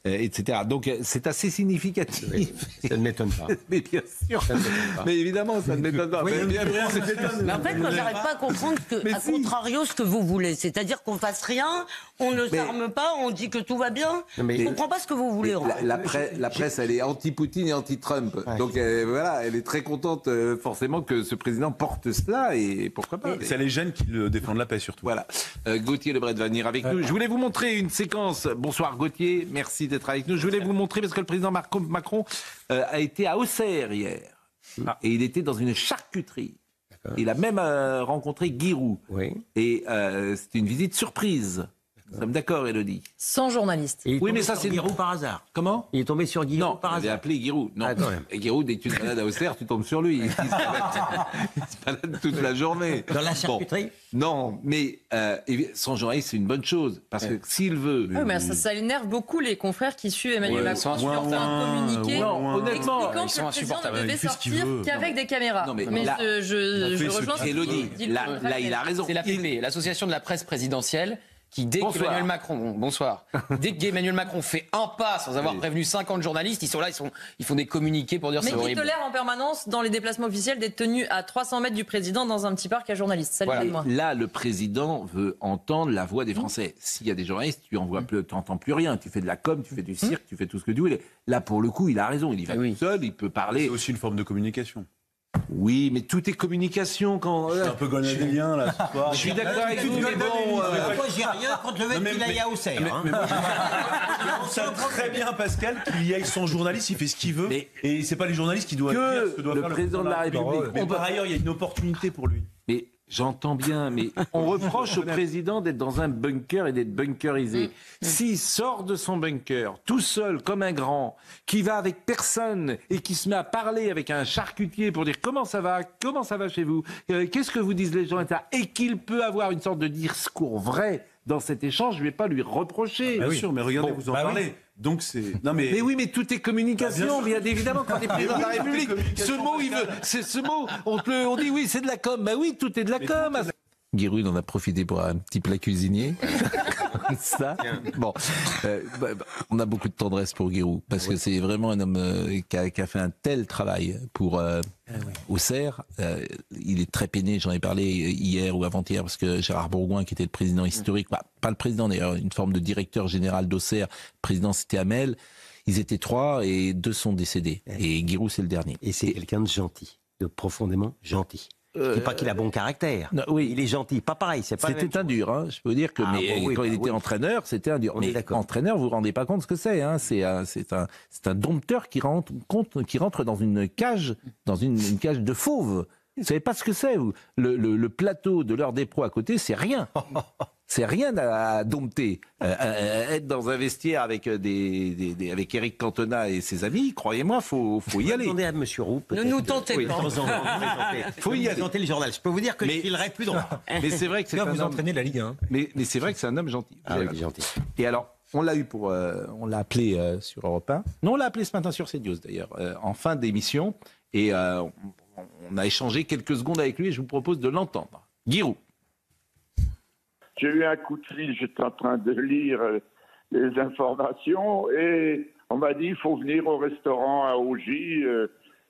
Speaker 2: etc. Donc c'est assez significatif.
Speaker 7: Oui, ça ne m'étonne pas.
Speaker 2: Mais bien sûr. Mais évidemment, ça ne m'étonne pas.
Speaker 6: Oui, mais en fait, moi, j'arrive pas à comprendre à contrario ce que vous voulez. C'est-à-dire qu'on fasse rien, on ne s'arme pas, on dit que tout va bien. Je comprends pas ce que vous voulez.
Speaker 2: La presse, elle est anti-Poutine et anti-Trump. Ouais. Donc voilà, elle est très contente forcément que ce président porte cela et pourquoi pas.
Speaker 5: Ça les gêne qu'il défende la paix surtout.
Speaker 2: Voilà. Gauthier Lebret va venir avec nous. Je voulais vous montrer une séquence. Bonsoir Gauthier, merci d'être avec nous. Je voulais vous montrer parce que le président Macron a été à Auxerre hier. Et il était dans une charcuterie. Il a même rencontré Giroud. Oui. Et c'était une visite surprise. Nous sommes d'accord, Élodie.
Speaker 3: Sans journaliste.
Speaker 2: Oui, mais ça, c'est
Speaker 7: Giroud par hasard.
Speaker 2: Comment?
Speaker 7: Il est tombé sur Giroud par hasard.
Speaker 2: Il avait appelé Giroud. Non, et Giroud, dès que tu te balades à Auxerre, tu tombes sur lui. Il se balade toute la journée.
Speaker 7: Dans la charcuterie?
Speaker 2: Non, mais sans journaliste, c'est une bonne chose. Parce que s'il veut...
Speaker 3: Oui, mais ça énerve beaucoup les confrères qui suivent Emmanuel Macron sur un communiqué
Speaker 2: honnêtement,
Speaker 3: expliquant que le président ne devait sortir qu'avec des caméras. Mais je rejoins
Speaker 2: Élodie, là, il a raison.
Speaker 12: C'est l'APP, l'Association de la presse présidentielle, qui dès qu'Emmanuel Macron, bonsoir, dès qu'Emmanuel Macron fait un pas sans avoir prévenu 50 journalistes, ils sont là, ils font des communiqués pour dire c'est horrible.
Speaker 3: Mais qui tolèrent en permanence dans les déplacements officiels d'être tenus à 300 mètres du président dans un petit parc à journalistes. Salut moi.
Speaker 2: Là, le président veut entendre la voix des Français. S'il y a des journalistes, tu n'entends plus rien. Tu fais de la com, tu fais du cirque, tu fais tout ce que tu veux. Là, pour le coup, il a raison. Il va tout seul, il peut parler.
Speaker 5: C'est aussi une forme de communication.
Speaker 2: Oui, mais tout est communication quand.
Speaker 5: C'est un peu gonadélien là ce soir.
Speaker 2: Je suis d'accord avec vous, mais bon.
Speaker 7: Moi, j'ai rien contre le mec qui aille à Auxerre.
Speaker 5: On sait très bien, Pascal, qu'il y aille sans journaliste, il fait ce qu'il veut. Et c'est pas les journalistes qui doivent dire ce que doit faire le président de la République. Mais par ailleurs, il y a une opportunité pour lui.
Speaker 2: Mais j'entends bien, mais on reproche au président d'être dans un bunker et d'être bunkerisé. S'il sort de son bunker, tout seul, comme un grand, qui va avec personne et qui se met à parler avec un charcutier pour dire comment ça va chez vous, qu'est-ce que vous disent les gens, et qu'il peut avoir une sorte de discours vrai dans cet échange, je ne vais pas lui reprocher.
Speaker 5: Bien sûr, mais regardez, vous en parlez. Donc c'est.
Speaker 2: Non mais oui, mais tout est communication. Bien évidemment, quand on est président de la République, ce mot, on dit oui, c'est de la com. Bah oui, tout est de la com. Giroud en a profité pour un petit plat cuisinier. Ça. Bon, on a beaucoup de tendresse pour Giroud parce que c'est vraiment un homme qui a fait un tel travail pour Auxerre. Il est très peiné. J'en ai parlé hier ou avant-hier parce que Gérard Bourgoin, qui était le président historique, pas le président d'ailleurs, une forme de directeur général d'Auxerre. Le président c'était Hamel. Ils étaient 3 et 2 sont décédés. Et Giroud c'est le dernier.
Speaker 7: Et c'est quelqu'un de gentil, de profondément gentil. C'est pas qu'il a bon caractère.
Speaker 2: Non, oui,
Speaker 7: il est gentil. Pas pareil.
Speaker 2: C'était un dur. Hein, je peux dire que quand il était entraîneur, c'était un dur. Mais entraîneur, vous vous rendez pas compte ce que c'est. Hein, c'est un dompteur qui rentre dans une cage, une cage de fauve. Vous savez pas ce que c'est. Le plateau de l'heure des pros à côté, c'est rien. C'est rien à dompter. Être dans un vestiaire avec avec Éric Cantona et ses amis, croyez-moi, faut y aller.
Speaker 7: Demandez à Monsieur Roux.
Speaker 6: Ne nous tentez pas.
Speaker 7: Faut y aller. Présenter le journal. Je peux vous dire que je filerai plus droit.
Speaker 2: Mais c'est vrai que c'est
Speaker 4: vous entraînez la Ligue 1.
Speaker 2: Mais c'est vrai que c'est un homme gentil.
Speaker 7: Ah oui, gentil.
Speaker 2: Et alors, on l'a eu on l'a appelé sur Europe 1. Non, on l'a appelé ce matin sur CNews d'ailleurs, en fin d'émission. Et on a échangé quelques secondes avec lui et je vous propose de l'entendre. Giroud.
Speaker 13: J'ai eu un coup de fil, j'étais en train de lire les informations et on m'a dit il faut venir au restaurant à Augy,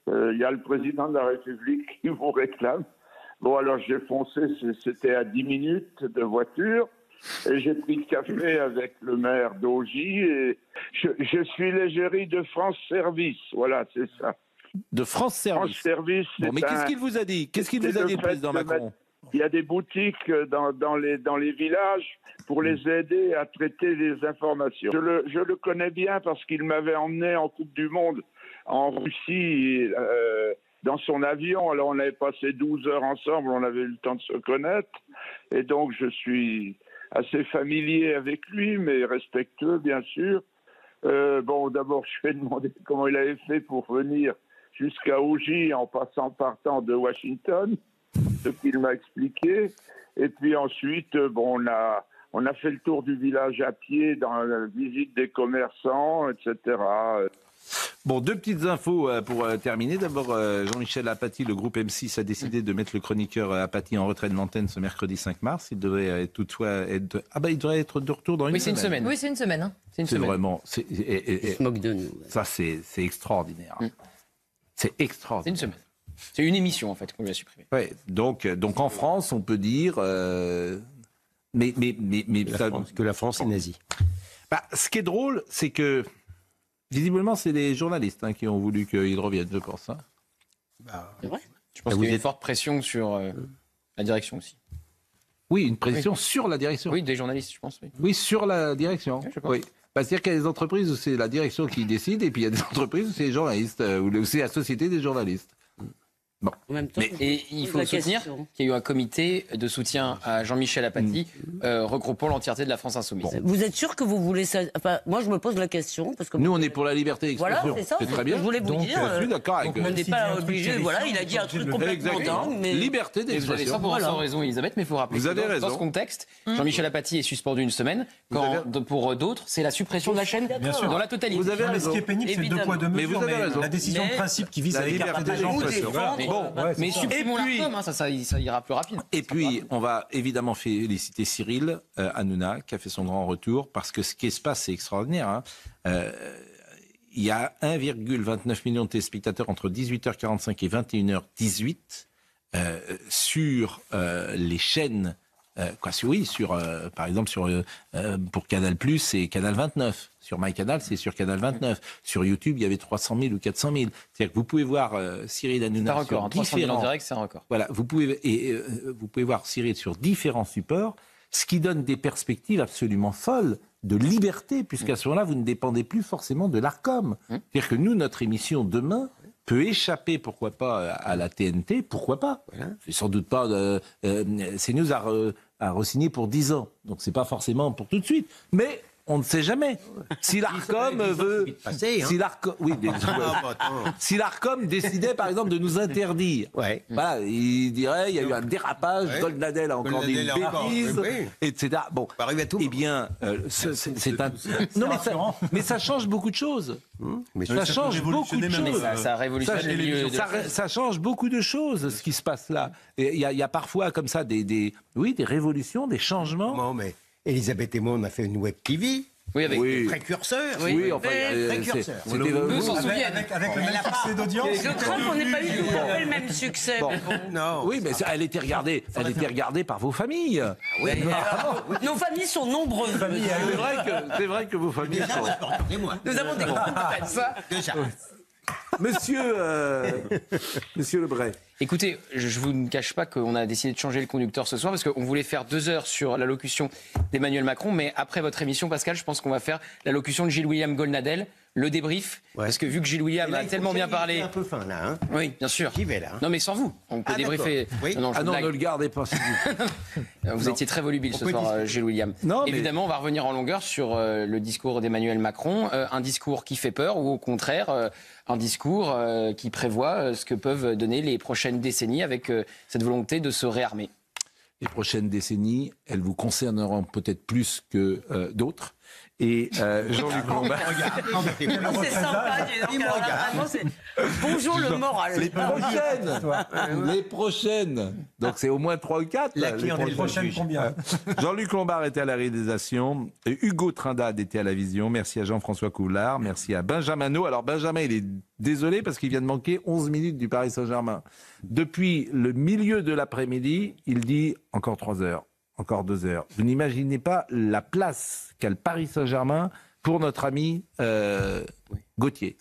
Speaker 13: il y a le président de la République qui vous réclame. Bon alors j'ai foncé, c'était à 10 minutes de voiture et j'ai pris le café avec le maire d'Augy et je suis l'égérie de France Service, voilà c'est ça.
Speaker 2: De France Service.
Speaker 13: France Service.
Speaker 2: Bon, mais qu'est-ce qu'il vous a dit? Qu'est-ce qu'il vous a dit le président Macron?
Speaker 13: Il y a des boutiques dans les villages pour les aider à traiter les informations. Je le connais bien parce qu'il m'avait emmené en Coupe du Monde en Russie dans son avion. Alors on avait passé 12 heures ensemble, on avait eu le temps de se connaître. Et donc je suis assez familier avec lui, mais respectueux bien sûr. Bon, d'abord je lui ai demandé comment il avait fait pour venir jusqu'à Oji en partant de Washington, ce qu'il m'a expliqué. Et puis ensuite, bon, on a fait le tour du village à pied, dans la visite des commerçants, etc.
Speaker 2: Bon, deux petites infos pour terminer. D'abord, Jean-Michel Apathy, le groupe M6 a décidé de mettre le chroniqueur Apathy en retrait de l'antenne ce mercredi 5 mars. Il devrait toutefois être... Ah bah, il devrait être de retour dans une semaine.
Speaker 3: Oui, c'est une semaine. Hein.
Speaker 2: C'est vraiment...
Speaker 6: Il se moque de nous.
Speaker 2: Ça, c'est extraordinaire. C'est extraordinaire.
Speaker 12: C'est une semaine. C'est une émission, en fait, qu'on lui a supprimée.
Speaker 2: Ouais, donc en France, on peut dire... Mais
Speaker 7: que la France est nazie.
Speaker 2: Bah, ce qui est drôle, c'est que... Visiblement, c'est les journalistes qui ont voulu qu'il revienne, je pense. Hein.
Speaker 12: C'est vrai. Je pense qu'il y a une forte pression sur la direction aussi.
Speaker 2: Oui, une pression sur la direction.
Speaker 12: Oui, des journalistes, je pense.
Speaker 2: Oui, sur la direction. Oui. C'est-à-dire qu'il y a des entreprises où c'est la direction qui décide, et puis il y a des entreprises où c'est les journalistes, où c'est la société des journalistes. Bon.
Speaker 6: En même temps,
Speaker 12: et il faut soutenir qu'il y a eu un comité de soutien à Jean-Michel Apathy regroupant l'entièreté de la France insoumise.
Speaker 6: Bon. Vous êtes sûr que vous voulez ça? Enfin, moi, je me pose la question parce que
Speaker 2: nous, on est pour la liberté d'expression.
Speaker 6: Voilà, c'est ça.
Speaker 2: C'est très bien.
Speaker 6: Je voulais vous dire.
Speaker 2: Je suis d'accord avec vous.
Speaker 6: On n'est pas obligé. Voilà, il a dit un truc complètement dingue. Mais...
Speaker 2: Liberté d'expression.
Speaker 12: Vous avez 100% raison, Elisabeth, mais il faut rappeler que dans ce contexte, Jean-Michel Apathy est suspendu une semaine. Quand pour d'autres, c'est la suppression de la chaîne dans la totalité.
Speaker 4: Vous avez raison. Mais ce qui est pénible, c'est deux poids deux mesures.
Speaker 2: Mais vous avez raison.
Speaker 4: La décision de principe qui vise à l'écarter des gens.
Speaker 12: Mais supprimons l'ARCOM, ça ira plus rapide.
Speaker 2: Et puis, on va évidemment féliciter Cyril Hanouna, qui a fait son grand retour, parce que ce qui se passe, c'est extraordinaire. Il y a 1,29 million de téléspectateurs entre 18h45 et 21h18 sur les chaînes. Par exemple, pour Canal+, c'est Canal 29. Sur MyCanal, c'est sur Canal 29. Sur YouTube, il y avait 300 000 ou 400 000. C'est-à-dire que vous pouvez voir Cyril Hanouna
Speaker 12: sur différents... 300 000 en direct, c'est un record.
Speaker 2: Voilà, vous pouvez voir Cyril sur différents supports, ce qui donne des perspectives absolument folles de liberté, puisqu'à ce moment-là, vous ne dépendez plus forcément de l'ARCOM. C'est-à-dire que nous, notre émission demain peut échapper, pourquoi pas, à la TNT, pourquoi pas. Voilà. C'est sans doute pas... CNews a re-signé pour 10 ans, donc c'est pas forcément pour tout de suite. Mais on ne sait jamais. Si l'ARCOM veut... Si l'ARCOM décidait, par exemple, de nous interdire, voilà, il dirait il y a eu un dérapage, Goldnadel a encore dit une bêtise, etc. Bon, eh bien, c'est un... Non, mais ça change beaucoup de choses. Ça change beaucoup de choses.
Speaker 12: Ça révolutionne les milieux.
Speaker 2: Ça change beaucoup de choses, ce qui se passe là. Il y a parfois comme ça des révolutions, des changements.
Speaker 7: Non, mais Elisabeth et moi, on a fait une web TV.
Speaker 12: Oui, avec
Speaker 7: des précurseurs.
Speaker 2: Oui, enfin,
Speaker 7: précurseurs.
Speaker 12: Avec
Speaker 4: le même succès d'audience.
Speaker 6: Je crains qu'on n'ait pas eu tout à fait le même succès.
Speaker 7: Non.
Speaker 2: Oui, mais elle était regardée par vos familles.
Speaker 6: Nos familles sont nombreuses.
Speaker 2: C'est vrai que vos familles sont...
Speaker 6: Nous avons des groupes ça.
Speaker 7: Déjà.
Speaker 2: Monsieur Lebray.
Speaker 12: Écoutez, je ne vous cache pas qu'on a décidé de changer le conducteur ce soir parce qu'on voulait faire 2 heures sur l'allocution d'Emmanuel Macron, mais après votre émission, Pascal, je pense qu'on va faire l'allocution de Gilles-William Goldnadel, le débrief, parce que vu que Gilles-William a tellement bien parlé...
Speaker 7: C'est un peu fin là, hein.
Speaker 12: Oui, bien sûr.
Speaker 7: J'y vais là.
Speaker 12: Non, mais sans vous, on peut débriefer.
Speaker 7: Oui.
Speaker 12: Non,
Speaker 2: ne le gardez pas.
Speaker 12: Vous étiez très volubile ce soir, Gilles-William. Évidemment, on va revenir en longueur sur le discours d'Emmanuel Macron, un discours qui fait peur ou au contraire... un discours qui prévoit ce que peuvent donner les prochaines décennies avec cette volonté de se réarmer.
Speaker 2: Les prochaines décennies, elles vous concerneront peut-être plus que d'autres. Et Jean-Luc Lombard...
Speaker 6: C'est sympa, bonjour le moral.
Speaker 2: Les prochaines. Donc c'est au moins 3 ou 4.
Speaker 4: Les prochaines combien?
Speaker 2: Jean-Luc Lombard était à la réalisation, Hugo Trindade était à la vision, merci à Jean-François Coulard, merci à Benjamin No. Alors Benjamin, il est désolé parce qu'il vient de manquer 11 minutes du Paris Saint-Germain. Depuis le milieu de l'après-midi, il dit encore 3 heures. Encore 2 heures. Vous n'imaginez pas la place qu'a le Paris Saint-Germain pour notre ami Gauthier.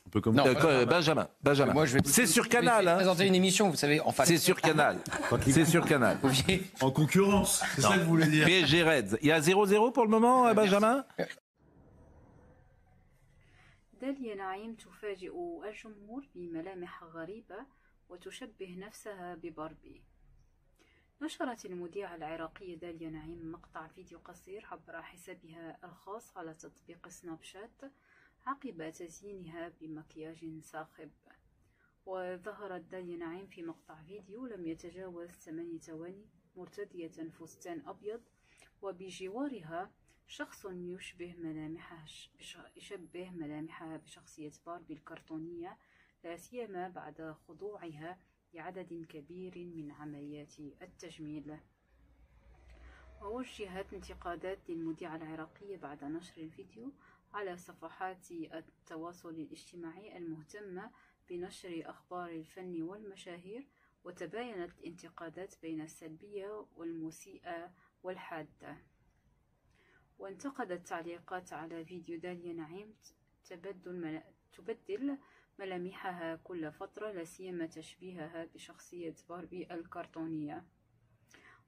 Speaker 2: Benjamin. C'est sur Canal.
Speaker 12: Hein. Présenter une émission, vous savez. Enfin,
Speaker 2: c'est sur Canal. C'est sur Canal.
Speaker 5: En concurrence, c'est ça que vous voulez dire.
Speaker 2: PSG Reds. Il y a 0-0 pour le moment, Benjamin.
Speaker 14: داليا نعيم تفاجئ الجمهور بملامح غريبة وتشبه نفسها بباربي. نشرت المذيعة العراقية داليا نعيم مقطع فيديو قصير عبر حسابها الخاص على تطبيق سناب شات عقب تزيينها بمكياج صاخب. وظهرت داليا نعيم في مقطع فيديو لم يتجاوز 8 ثواني مرتدية فستان أبيض وبجوارها شخص يشبه ملامحها بشخصية باربي الكرتونية، لا سيما بعد خضوعها لعدد كبير من عمليات التجميل. ووجهت انتقادات للمذيعة العراقية بعد نشر الفيديو على صفحات التواصل الاجتماعي المهتمة بنشر أخبار الفن والمشاهير، وتباينت الانتقادات بين السلبية والمسيئة والحادة. وانتقدت التعليقات على فيديو داليا نعيم تبدل ملامحها كل فترة، لا سيما تشبيهها بشخصية باربي الكرتونية.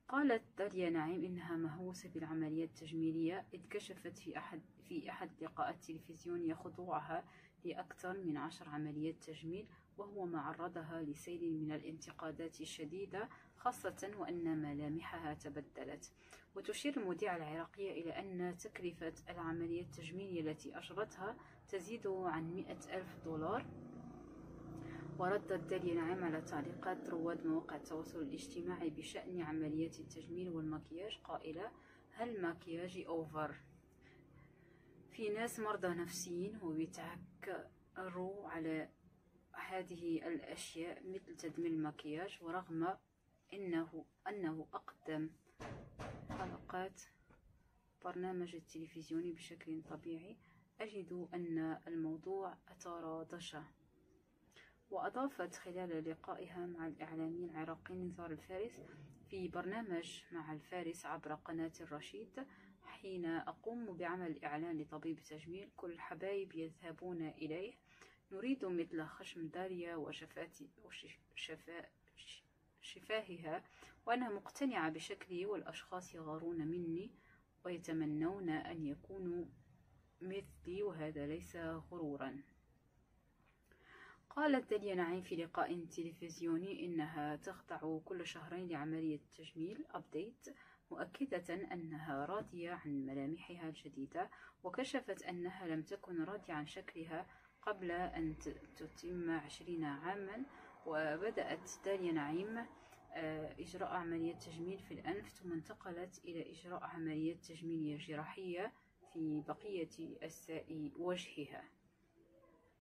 Speaker 14: قالت داليا نعيم إنها مهووسة بالعمليات التجميلية، إذ كشفت في أحد اللقاءات التلفزيونية خضوعها لأكثر من 10 عمليات تجميل، وهو ما عرضها لسيل من الانتقادات الشديدة، خاصة وأن ملامحها تبدلت. وتشير المذيعة العراقية إلى أن تكلفة العملية التجميلية التي أجرتها تزيد عن $100,000. وردت داليا نعيم على تعليقات رواد مواقع التواصل الاجتماعي بشأن عمليات التجميل والمكياج قائلة: هل مكياجي أوفر؟ في ناس مرضى نفسيين وبيتعكروا على هذه الأشياء مثل تدمير المكياج، ورغم أنه أقدم حلقات برنامج التلفزيوني بشكل طبيعي، أجد أن الموضوع أثار ضجة. وأضافت خلال لقائها مع الإعلامي العراقي نزار الفارس في برنامج مع الفارس عبر قناة الرشيد: حين أقوم بعمل إعلان لطبيب تجميل كل الحبايب يذهبون إليه، نريد مثل خشم داليا وشفاهها، وأنا مقتنعة بشكلي والأشخاص يغارون مني ويتمنون أن يكونوا مثلي، وهذا ليس غرورا. قالت داليا نعيم في لقاء تلفزيوني إنها تخضع كل شهرين لعملية تجميل أبديت، مؤكدة أنها راضية عن ملامحها الجديدة، وكشفت أنها لم تكن راضية عن شكلها قبل أن تتم 20 عاما. وبدأت داليا نعيم إجراء عملية تجميل في الأنف، ثم انتقلت إلى إجراء عملية تجميلية جراحية في بقية أجزاء وجهها.